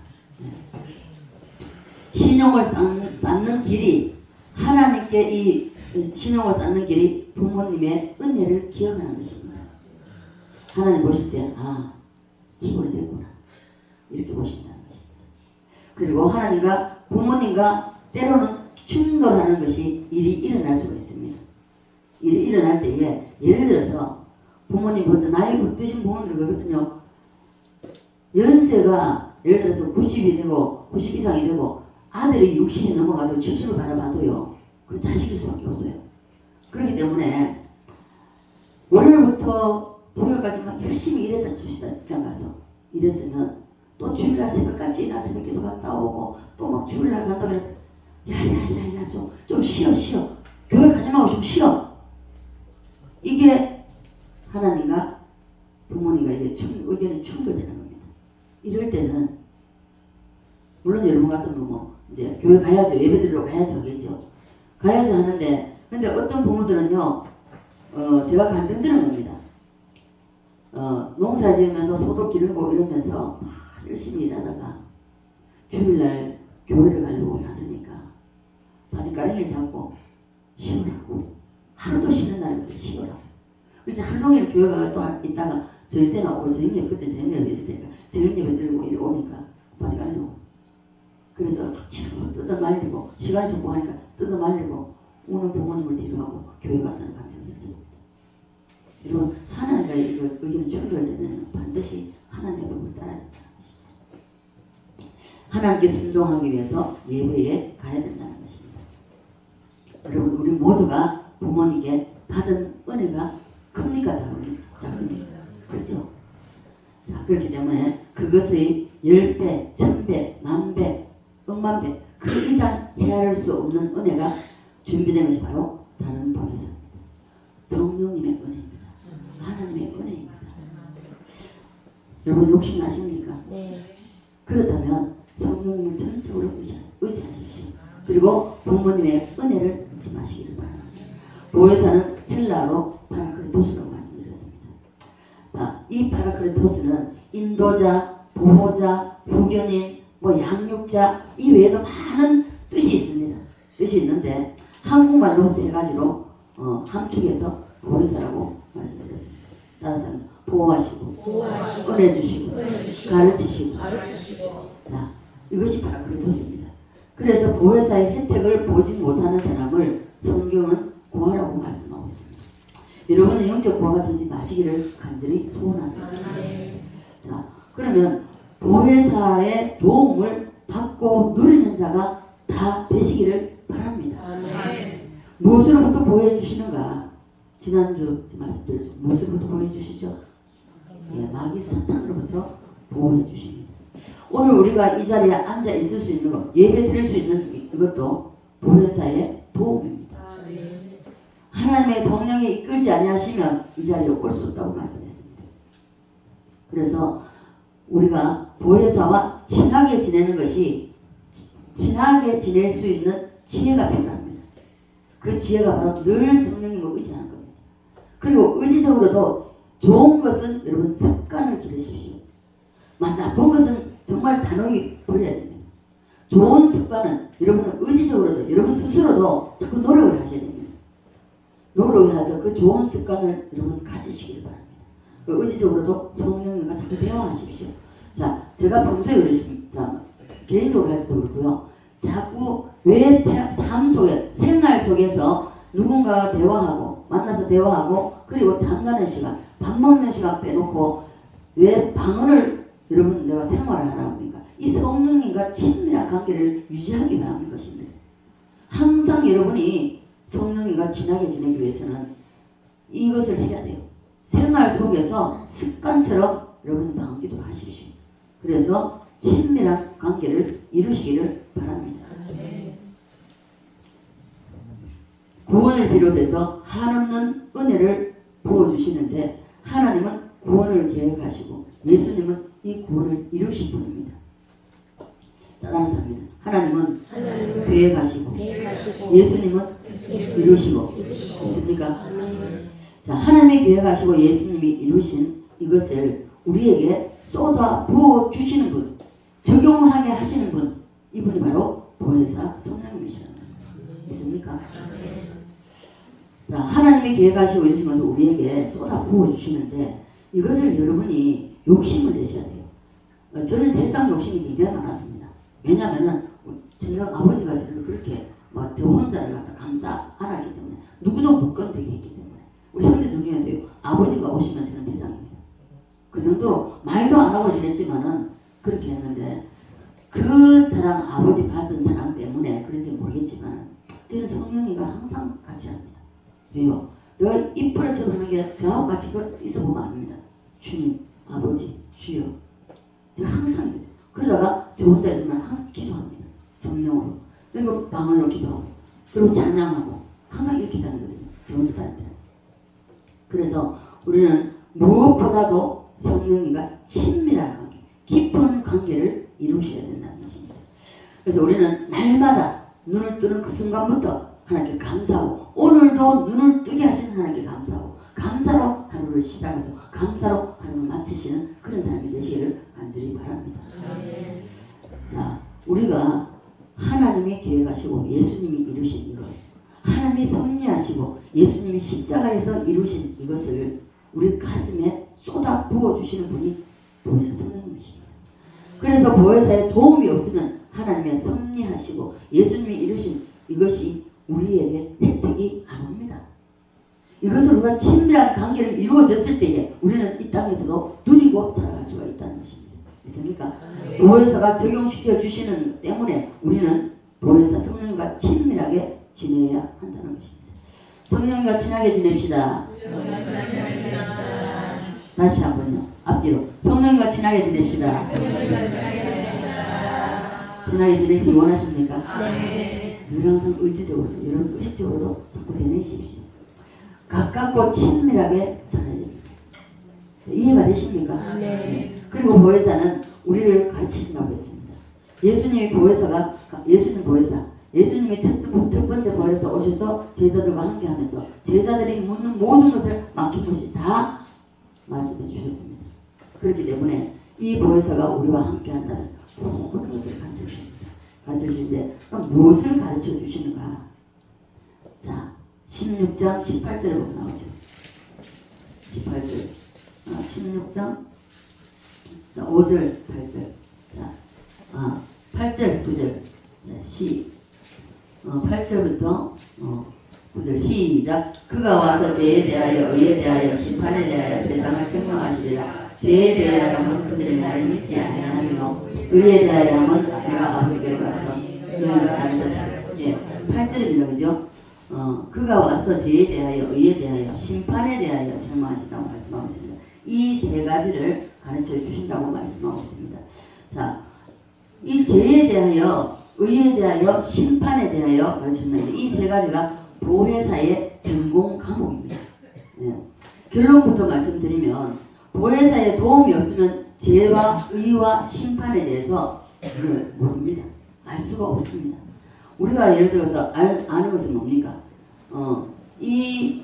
신용을 쌓는 길이 하나님께 이 신용을 쌓는 길이 부모님의 은혜를 기억하는 것입니다. 하나님 보실 때 기본이 됐구나 이렇게 보신다는 것입니다. 그리고 하나님과 부모님과 때로는 충돌하는 것이 일이 일어날 수가 있습니다. 일이 일어날 때에 예를 들어서 부모님보다 나이 드신 부모님들 그렇거든요. 연세가 예를 들어서 90이 되고 90 이상이 되고 아들이 60이 넘어가도 70을 바라봐도요. 그건 자식일 수밖에 없어요. 그렇기 때문에 월요일부터 토요일까지 막 열심히 일했다 칩시다. 직장 가서 일했으면 또 주일날 새벽까지 일어나 새벽기도 갔다 오고 또 막 주일날 간다고 해서 야야야야 좀 쉬어 교회 가지 말고 좀 쉬어. 이게 하나님과 부모님과 이게 의견이 충돌되는 겁니다. 이럴 때는 물론 여러분 같으면 뭐 이제 교회 가야죠. 예배 드리러 가야죠 하겠죠. 가야죠 하는데 근데 어떤 부모들은요 제가 간증드는 겁니다. 농사 지으면서 소도 기르고 이러면서 열심히 일하다가 주일날 교회를 가려고 나서니까 바지가랑이를 잡고 쉬어라고 하루도 쉬는 날부터 쉬어라고. 그러니까 하루 종일 교회 가서 또 있다가 저녁 때가 오고 저녁 그때 저녁에 있을 때니까 저녁 예배 들고 이리 오니까 바지가랑이 오고 그래서 뜯어 말리고 시간이 좁고 하니까 뜯어 말리고 우는 부모님을 뒤로하고 교회 갔다는 간증을 들었습니다. 여러분 하나님과 의견 충돌되면 반드시 하나님의 법을 따라야 된다. 하나님께 순종하기 위해서 예배에 가야 된다는 것입니다. 여러분 우리 모두가 부모님께 받은 은혜가 큽니까 작습니까? 그렇죠? 자 그렇기 때문에 그것의 10배, 1000배, 만배, 억만배 그 이상 헤아릴 수 없는 은혜가 준비된 것이 바로 다른 보혜사입니다. 성령님의 은혜입니다. 하나님의 은혜입니다. 여러분 욕심 나십니까? 네. 그렇다면 성령님을 전적으로 의지하십시오. 그리고 부모님의 은혜를 잊지 마시기를 바랍니다. 보혜사는 헬라어로 파라크리토스라고 말씀드렸습니다. 이 파라크리토스는 인도자, 보호자, 후견인, 양육자 이 외에도 많은 뜻이 있습니다. 뜻이 있는데 한국말로 3가지로 함축해서 보혜사라고 말씀드렸습니다. 따라서 보호하시고, 은혜 주시고, 가르치시고. 자, 이것이 파라크리토스입니다. 그래서 보혜사의 혜택을 보지 못하는 사람을 성경은 고아라고 말씀하고 있습니다. 여러분은 영적 고아가 되지 마시기를 간절히 소원합니다. 자, 그러면 보혜사의 도움을 받고 누리는 자가 다 되시기를 바랍니다. 무엇으로부터 보호해 주시는가? 지난주 말씀드렸죠. 무엇으로부터 보호해 주시죠? 마귀 사탄으로부터 보호해 주십니다. 오늘 우리가 이 자리에 앉아 있을 수 있는 것, 예배 드릴 수 있는 이것도 보혜사의 도움입니다. 하나님의 성령이 이끌지 아니하시면 이 자리에 올 수 없다고 말씀했습니다. 그래서 우리가 보혜사와 친하게 지내는 것이 친하게 지낼 수 있는 지혜가 필요합니다. 그 지혜가 바로 늘 성령님을 의지하는 겁니다. 그리고 의지적으로도 좋은 것은 여러분 습관을 기르십시오. 나쁜 것은 정말 단호히 버려야 됩니다. 좋은 습관은 여러분은 의지적으로도 여러분 스스로도 자꾸 노력을 하셔야 됩니다. 노력을 해서 그 좋은 습관을 여러분 가지시길 바랍니다. 의지적으로도 성령님과 자꾸 대화하십시오. 자, 제가 평소에 그러십니다. 개인적으로 할 때도 그렇고요. 자꾸 왜 삶 속에, 생활 속에서 누군가와 대화하고, 만나서 대화하고, 그리고 잠자는 시간, 밥 먹는 시간 빼놓고, 왜 방언을 여러분 내가 생활을 하라고 합니까? 이 성령님과 친밀한 관계를 유지하기 위한 것입니다. 항상 여러분이 성령님과 친하게 지내기 위해서는 이것을 해야 돼요. 생활 속에서 습관처럼 여러분 방기도록 하십시오. 그래서 친밀한 관계를 이루시기를 바랍니다. 구원을 비롯해서 한없는 은혜를 부어주시는데 하나님은 구원을 계획하시고 예수님은 이 구원을 이루신 분입니다. 따라서 하나님은 계획하시고 예수님은 이루시고 있습니까? 자, 하나님이 계획하시고 예수님이 이루신 이것을 우리에게 쏟아 부어 주시는 분, 적용하게 하시는 분, 이분이 바로 보혜사 성령님이시라는 거예요. 있습니까? 자, 하나님이 계획하시고 이루신 것을 우리에게 쏟아 부어 주시는데 이것을 여러분이 욕심을 내셔야 돼요. 저는 세상 욕심이 굉장히 많았습니다. 왜냐하면은 친정 아버지가 저를 그렇게 저 혼자를 갖다 감싸 안았기 때문에 누구도 못 건드리게 했기 때문에 우리 형제들 중에서요 아버지가 오시면 저는 대장입니다. 그 정도로 말도 안 하고 지냈지만은 그렇게 했는데 그 사랑 아버지 받은 사랑 때문에 그런지 모르겠지만 저는 성령이가 항상 같이 합니다. 왜요? 내가 입 벌어져 하는 게 저하고 같이 있어 보면 압니다. 주님, 아버지, 주여. 제가 항상 이거죠. 그러다가 저 혼자 있으면 항상 기도합니다. 성령으로. 그리고 방언으로 기도하고. 그리고 찬양하고. 항상 이렇게 다니거든요. 저 혼자 다닐 때. 그래서 우리는 무엇보다도 성령님과 친밀한 관계, 깊은 관계를 이루셔야 된다는 것입니다. 그래서 우리는 날마다 눈을 뜨는 그 순간부터 하나님께 감사하고 오늘도 눈을 뜨게 하시는 하나님께 감사하고 감사로 하루를 시작해서 감사로 하루를 마치시는 그런 사람이 되시기를 간절히 바랍니다. 자, 우리가 하나님이 계획하시고 예수님이 이루신 이것, 하나님이 섭리하시고 예수님이 십자가에서 이루신 이것을 우리 가슴에 쏟아 부어주시는 분이 보혜사 성령님이십니다. 그래서 보혜사의 도움이 없으면 하나님의 섭리하시고 예수님이 이루신 이것이 우리에게 혜택이 안 옵니다. 이것을 우리가 친밀한 관계를 이루어졌을 때에 우리는 이 땅에서도 누리고 살아갈 수가 있다는 것입니다. 있습니까? 보혜사가 적용시켜 주시는 때문에 우리는 보혜사 성령과 친밀하게 지내야 한다는 것입니다. 성령과 친하게 지냅시다. 다시 한번요. 앞뒤로. 성령과 친하게 지냅시다. 친하게 지내시기 원하십니까? 네. 늘 항상 의지적으로도 여러분 의식적으로도 자꾸 변해주십시오. 가깝고 친밀하게 살아야 됩니다. 이해가 되십니까? 네. 그리고 보혜사는 우리를 가르치신다고 했습니다. 예수님이 보혜사가 예수님 보혜사 예수님이 첫 번째 보혜사 오셔서 제자들과 함께 하면서 제자들이 묻는 모든 것을 막힘없이 다 말씀해 주셨습니다. 그렇기 때문에 이 보혜사가 우리와 함께 한다면 모든 것을 가르쳐 주십니다. 가르쳐 주시는데 그럼 무엇을 가르쳐 주시는가? 자, 16장 18절에 보면 나오죠. 18절 16장 5절 8절 자, 8절 9절 자, 8절부터 9절 시작. 그가 와서 죄에 대하여 의에 대하여 심판에 대하여 세상을 책망하시리라. 죄에 대하여 하면 그들이 나를 믿지 아니하며 의에 대하여 하면 내가 아버지께로 가서 너희가 나를 8절입니다. 그죠? 그가 와서 죄에 대하여 의에 대하여 심판에 대하여 책망하신다고 말씀하고 있습니다. 이 세 가지를 가르쳐 주신다고 말씀하고 있습니다. 자, 이 죄에 대하여 의에 대하여 심판에 대하여 가르쳐준다. 이 세 가지가 보혜사의 전공 과목입니다. 예. 결론부터 말씀드리면 보혜사의 도움이 없으면 죄와 의와 심판에 대해서 모릅니다. 알 수가 없습니다. 우리가 예를 들어서 아는 것은 뭡니까? 이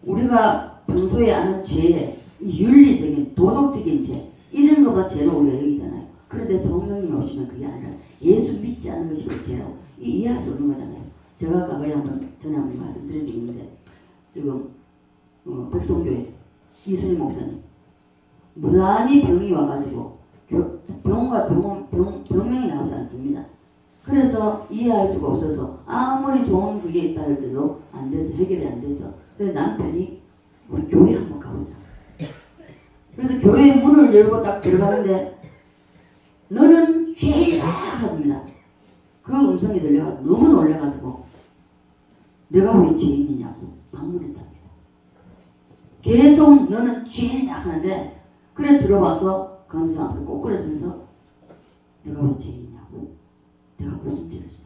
우리가 평소에 아는 죄의 윤리적인 도덕적인 죄 이런 것만 죄로 우리가 여기잖아요. 그런데 성령님이 오시면 그게 아니라 예수 믿지 않는 것이 바로 죄로 이해할 수 없는 거잖아요. 제가 과거에 전에 한번 말씀드린 적이 있는데 지금 백성교회 이순희 목사님 무단히 병이 와가지고 병명이 나오지 않습니다. 그래서 이해할 수가 없어서 아무리 좋은 그게 있다 할지도 안 돼서 해결이 안 돼서 그래서 남편이 우리 교회 한번 가보자. 그래서 교회 문을 열고 딱 들어가는데 너는 죄다 합니다. 그 음성이 들려가 너무 놀래가지고 내가 왜 죄인이냐고 방문했답니다. 계속 너는 죄다 하는데 그래 들어와서 강사 앞에서 꼬꾸라지면서 내가 왜 죄인이냐고 내가 무슨 죄를 져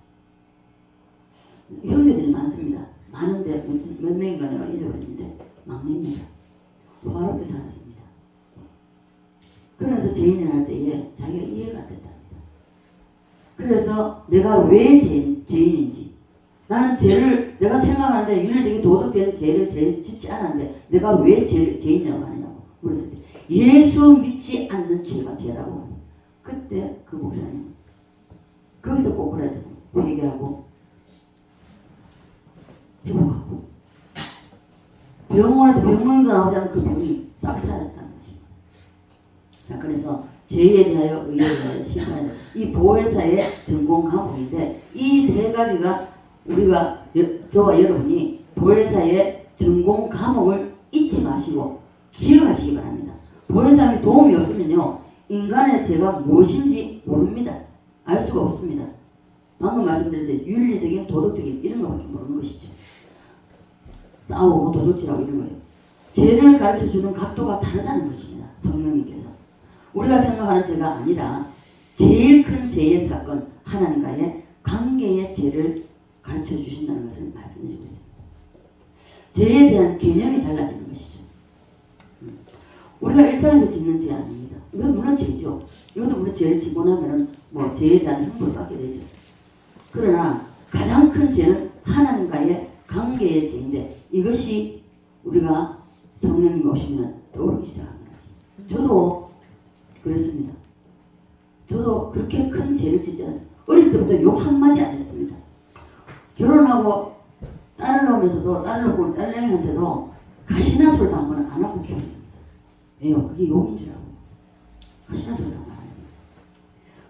형제들이 많습니다. 많은데 몇 명인가 내가 잊어버렸는데 막내입니다. 화롭게 살았습니다. 그러면서 죄인을 할 때에 자기가 이해가 안 됐답니다. 그래서 내가 왜 죄인인지 나는 죄를 내가 생각하는데 윤리적인 도덕적인 죄를 짓지 않았는데 내가 왜 죄인이라고 하느냐고 물었을 때 예수 믿지 않는 죄가 죄라고 하죠. 그때 그 목사님 거기서 꼬꾸라지고 회개하고 회복하고 병원에서 병명도 나오지 않은 그 병이 싹 사라졌다는 거죠. 자, 그래서 죄에 대하여 의에 대하여 심판에 대하여 이 보혜사의 전공 과목인데 이 세 가지가 우리가 저와 여러분이 보혜사의 전공 과목을 잊지 마시고 기억하시기 바랍니다. 보혜사의 도움이 없으면요 인간의 죄가 무엇인지 모릅니다. 알 수가 없습니다. 방금 말씀드린 윤리적인 도덕적인 이런 것밖에 모르는 것이죠. 싸우고 도둑질하고 이런 거예요. 죄를 가르쳐주는 각도가 다르다는 것입니다. 성령님께서 우리가 생각하는 죄가 아니라 제일 큰 죄의 사건 하나님과의 관계의 죄를 가르쳐 주신다는 것을 말씀해 주고 있습니다. 죄에 대한 개념이 달라지는 것이죠. 우리가 일상에서 짓는 죄 아닙니다. 이건 물론 죄죠. 이것도 물론 죄를 지고 나면은 뭐 죄에 대한 형벌을 받게 되죠. 그러나 가장 큰 죄는 하나님과의 관계의 죄인데 이것이 우리가 성령님 오시면 떠오르기 시작합니다. 저도 그랬습니다. 저도 그렇게 큰 죄를 짓지 않았어요. 어릴 때부터 욕 한마디 안 했습니다. 결혼하고 딸을 낳으면서도 딸을 낳고 딸내미한테도 가시나 소리도 한 번은 안 하고 키웠습니다. 왜요? 그게 욕인 줄 알고 가시나 소리도 한 번 안 했습니다.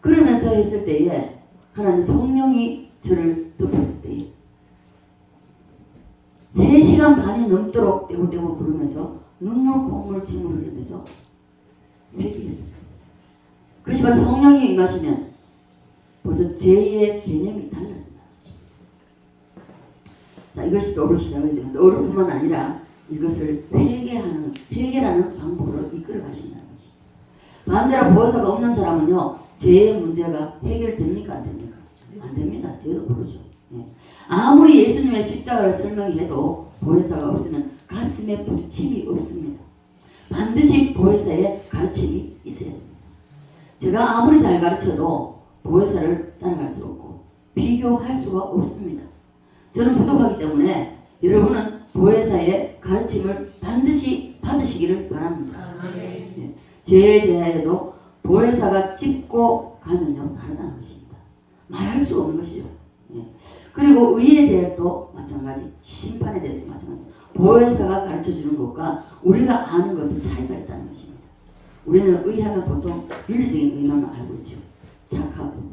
그러면서 했을 때에 하나님 성령이 저를 덮었을 때에 3시간 반이 넘도록 떼굴떼굴 부르면서 눈물 콧물 침을 흘리면서 회개했습니다. 그것이 바로 성령이 임하시면 벌써 죄의 개념이 달라진다. 자, 이것이 떠오르기 시작하게 되면 떠오를 뿐만 아니라 이것을 회개라는 방법으로 이끌어 가신다는 것이. 반대로 보혜사가 없는 사람은요, 죄의 문제가 해결됩니까? 안 됩니까? 안 됩니다. 죄도 모르죠. 예. 아무리 예수님의 십자가를 설명해도 보혜사가 없으면 가슴에 부딪힘이 없습니다. 반드시 보혜사의 가르침이 있어야 됩니다. 제가 아무리 잘 가르쳐도 보혜사를 따라갈 수 없고 비교할 수가 없습니다. 저는 부족하기 때문에 여러분은 보혜사의 가르침을 반드시 받으시기를 바랍니다. 예. 죄에 대하여도 보혜사가 짚고 가면요 다르다는 것입니다. 말할 수 없는 것이죠. 예. 그리고 의에 대해서도 마찬가지, 심판에 대해서 마찬가지. 보혜사가 가르쳐주는 것과 우리가 아는 것은 차이가 있다는 것입니다. 우리는 의하면 보통 윤리적인 의만 알고 있죠. 착하고,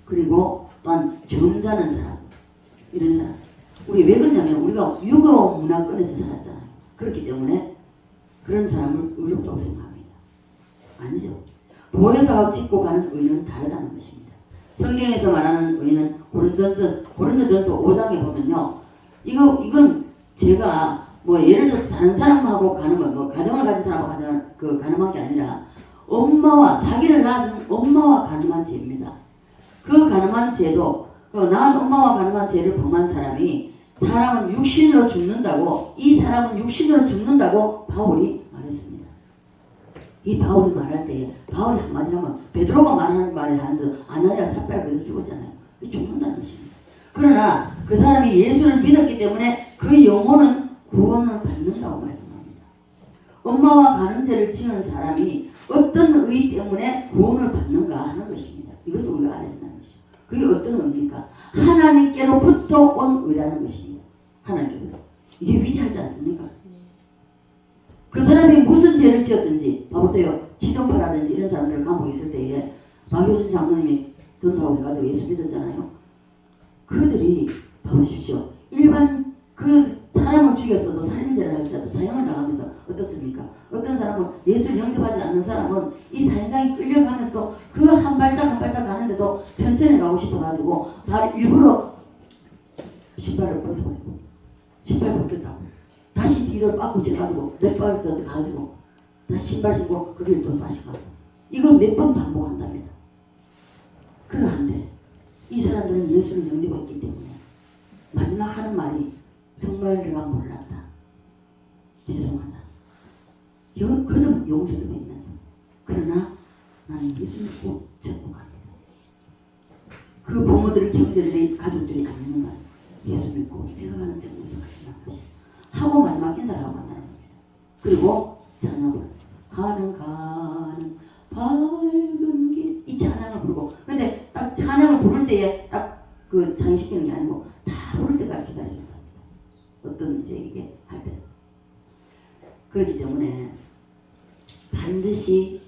그리고 또한 점잖은 사람, 이런 사람. 우리 왜 그러냐면 우리가 유교 문화권에서 살았잖아요. 그렇기 때문에 그런 사람을 의롭다고 생각합니다. 아니죠. 보혜사가 짚고 가는 의는 다르다는 것입니다. 성경에서 말하는 의는 고린도전서 5장에 보면요, 이건 제가 뭐 예를 들어서 다른 사람하고 가늠한, 뭐 가정을 가진 사람하고 가늠한 게 아니라 자기를 낳아준 엄마와 가늠한 죄입니다. 그 가늠한 죄도 낳은 엄마와 가늠한 죄를 범한 사람은 육신으로 죽는다고, 이 사람은 육신으로 죽는다고 바울이 말했습니다. 이 바울이 말할 때에 바울이 한마디 하면 베드로가 말하는 말에 하는데 아나니아 삽발을 그대로 죽었잖아요. 죽는다는 것입니다. 그러나 그 사람이 예수를 믿었기 때문에 그 영혼은 구원을 받는다고 말씀합니다. 엄마와 가늠죄를 지은 사람이 어떤 의 때문에 구원을 받는가 하는 것입니다. 이것을 우리가 알아야 된다는 것이죠. 그게 어떤 의입니까? 하나님께로부터 온 의라는 것입니다. 하나님께로부터. 이게 위대하지 않습니까? 그 사람이 무슨 죄를 지었든지, 봐보세요. 지존파라든지 이런 사람들 감옥에 있을 때에 박효준 장로님이 전도하고 해가지고 예수 믿었잖아요. 그들이 봐보십시오. 일반 그 사람을 죽였어도 살인죄를 할지라도 사형을 당하면서 어떻습니까? 어떤 사람은 예수를 영접하지 않는 사람은 이 사형장에 끌려가면서도 그 한 발짝 한 발짝 가는데도 천천히 가고 싶어가지고 일부러 신발을 벗어버리고, 신발 벗겼다고 다시 뒤로 빠꾸쳐가지고 몇 발을 더 가지고 다시 신발 신고 그 길을 또 다시 가고, 이걸 몇 번 반복한답니다. 그런데 이 사람들은 예수를 영접했기 때문에 마지막 하는 말이 정말 내가 몰랐다, 죄송하다, 그들 용서를 받으면서 그러나 나는 예수 믿고 전복합니다. 그 부모들의 형제들이 가족들이 안 믿는 말, 예수 믿고 제가 가는 전국에서 같이 나가시 하고 마지막 인사를 하고 간다는 겁니다. 그리고 찬양을 가는 밝은 길, 이 찬양을 부르고, 근데 딱 찬양을 부를 때에 딱 그 상식시키는 게 아니고 다 부를 때까지 기다려준다. 어떤 이제 이게 할 때. 그렇기 때문에 반드시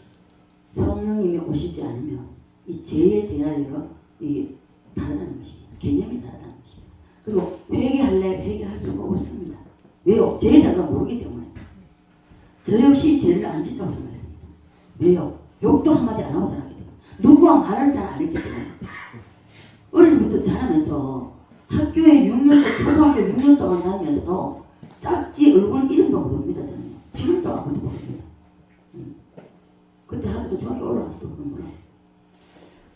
성령님이 오시지 않으면 이 죄에 대하여 이게 다르다는 것입니다. 개념이 다르다는 것입니다. 그리고 회개할 수가 없습니다. 왜요? 죄에 대한 걸 모르기 때문에. 저 역시 죄를 안 짓다고 생각했습니다. 왜요? 욕도 한마디 안 하고 자랐기 때문에. 누구와 말을 잘 안 했기 때문에. 어릴 때부터 자라면서 학교에 6년, 초등학교 6년 동안 다니면서도 짝지 얼굴 이름도 모릅니다. 저는 지금도 아무도 모릅니다. 그때 학교 중학교 올라갔을 때 그런 거예요.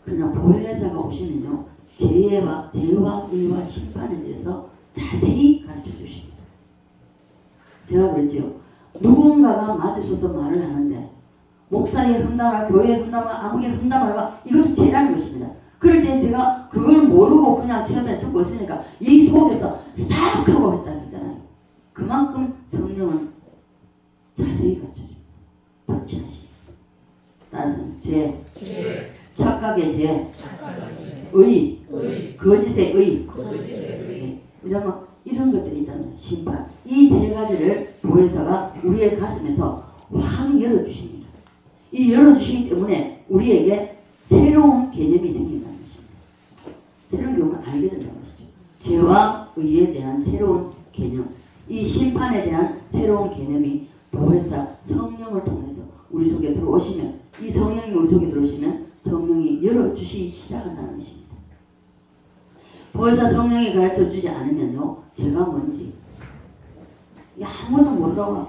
그러나 보혜사가 오시면요, 죄와 의와 심판에 대해서 자세히 가르쳐 주십니다. 제가 그랬지요. 누군가가 마주쳐서 말을 하는데 목사의 흠담을, 교회의 흠담을, 아무개 흠담을, 이것도 죄라는 것입니다. 그럴 때 제가 그걸 모르고 그냥 처음에 듣고 있으니까 이 속에서 스탑 하고 했다는 거잖아요. 그만큼 성령은 자세히 가르쳐줍니다. 터치하십니다. 따라서 죄, 착각의 죄, 의, 거짓의 의, 이런 것들이 있다는 심판. 이 세 가지를 보혜사가 우리의 가슴에서 확 열어주십니다. 이 열어주시기 때문에 우리에게 새로운 개념이 생긴다는 것입니다. 새로운 개념을 알게 된다는 것이죠. 죄와 의에 대한 새로운 개념, 이 심판에 대한 새로운 개념이 보혜사 성령을 통해서 우리 속에 들어오시면, 이 성령이 우리 속에 들어오시면 성령이 열어주시기 시작한다는 것입니다. 보혜사 성령이 가르쳐주지 않으면요, 제가 뭔지 아무도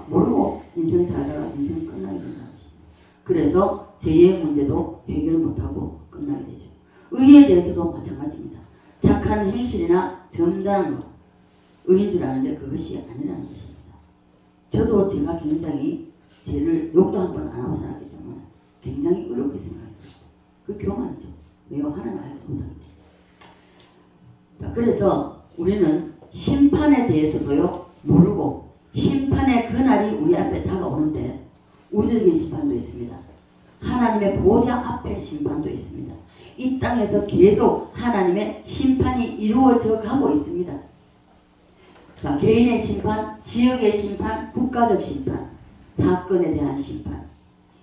모르고 인생 살다가 인생이 끝나게 된다는 것입니다. 그래서 죄의 문제도 해결 못하고 끝나게 되죠. 의에 대해서도 마찬가지입니다. 착한 행실이나 점잖은 것, 의인 줄 아는데 그것이 아니라는 것입니다. 저도 제가 굉장히 죄를 욕도 한 번 안 하고 살았기 때문에 굉장히 어렵게 생각했습니다. 그 교만이죠. 왜요? 하나님 알지 못하기 때문에. 그래서 우리는 심판에 대해서도요 모르고 심판의 그날이 우리 앞에 다가오는데 우주적인 심판도 있습니다. 하나님의 보좌 앞에 심판도 있습니다. 이 땅에서 계속 하나님의 심판이 이루어져 가고 있습니다. 자, 개인의 심판, 지역의 심판, 국가적 심판, 사건에 대한 심판,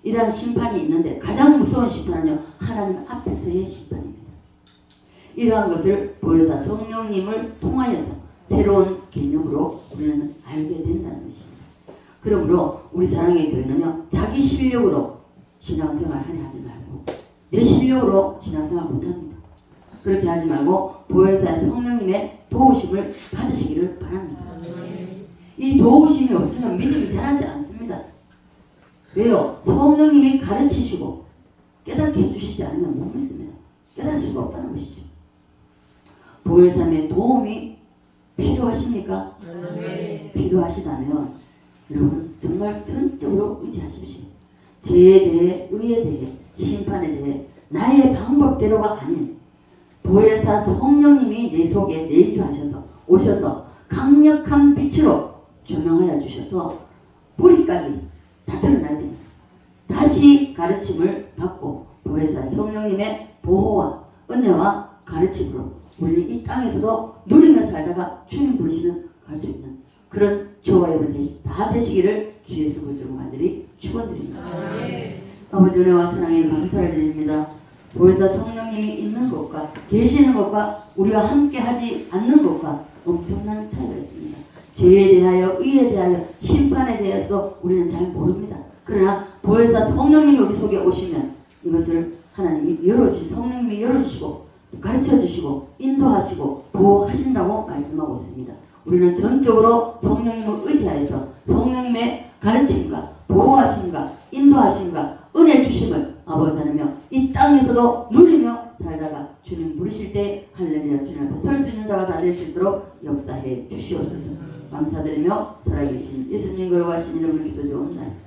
이러한 심판이 있는데 가장 무서운 심판은요 하나님 앞에서의 심판입니다. 이러한 것을 보혜사 성령님을 통하여서 새로운 개념으로 우리는 알게 된다는 것입니다. 그러므로 우리 사랑의 교회는요 자기 실력으로 신앙생활 하지 말고 내 실력으로 신앙생활 못합니다. 그렇게 하지 말고 보혜사 성령님의 도우심을 받으시기를 바랍니다. 이 도우심이 없으면 믿음이 자라지 않습니다. 왜요? 성령님이 가르치시고 깨닫게 해주시지 않으면 못 믿습니다. 깨달을 수가 없다는 것이죠. 보혜사의 도움이 필요하십니까? 필요하시다면 여러분 정말 전적으로 의지하십시오. 죄에 대해, 의에 대해, 심판에 대해 나의 방법대로가 아닌 보혜사 성령님이 내 속에 내주하셔서 오셔서 강력한 빛으로 조명하여 주셔서 뿌리까지 다 드러나야 됩니다. 다시 가르침을 받고 보혜사 성령님의 보호와 은혜와 가르침으로 우리 이 땅에서도 누리며 살다가 주님 부르시면 갈 수 있는 그런 저와 여러분 다 되시기를 주 예수 그리스도로 간절히 축원드립니다. 아버지 은혜와 사랑에 감사를 드립니다. 보혜사 성령님이 있는 것과 계시는 것과 우리가 함께 하지 않는 것과 엄청난 차이가 있습니다. 죄에 대하여, 의에 대하여, 심판에 대해서 우리는 잘 모릅니다. 그러나 보혜사 성령님이 우리 속에 오시면 이것을 하나님이 성령님이 열어주시고 가르쳐주시고 인도하시고 보호하신다고 말씀하고 있습니다. 우리는 전적으로 성령님을 의지하여서 성령님의 가르침과 보호하심과 인도하심과 은혜 주심을 아버지 하나며 이 땅에서도 누리며 살다가 주님 부르실 때 할렐루야 주님 앞에 설 수 있는 자가 다 될 수 있도록 역사해 주시옵소서. 감사드리며 살아계신 예수님 걸어가신 이름을 기도드리옵나이다.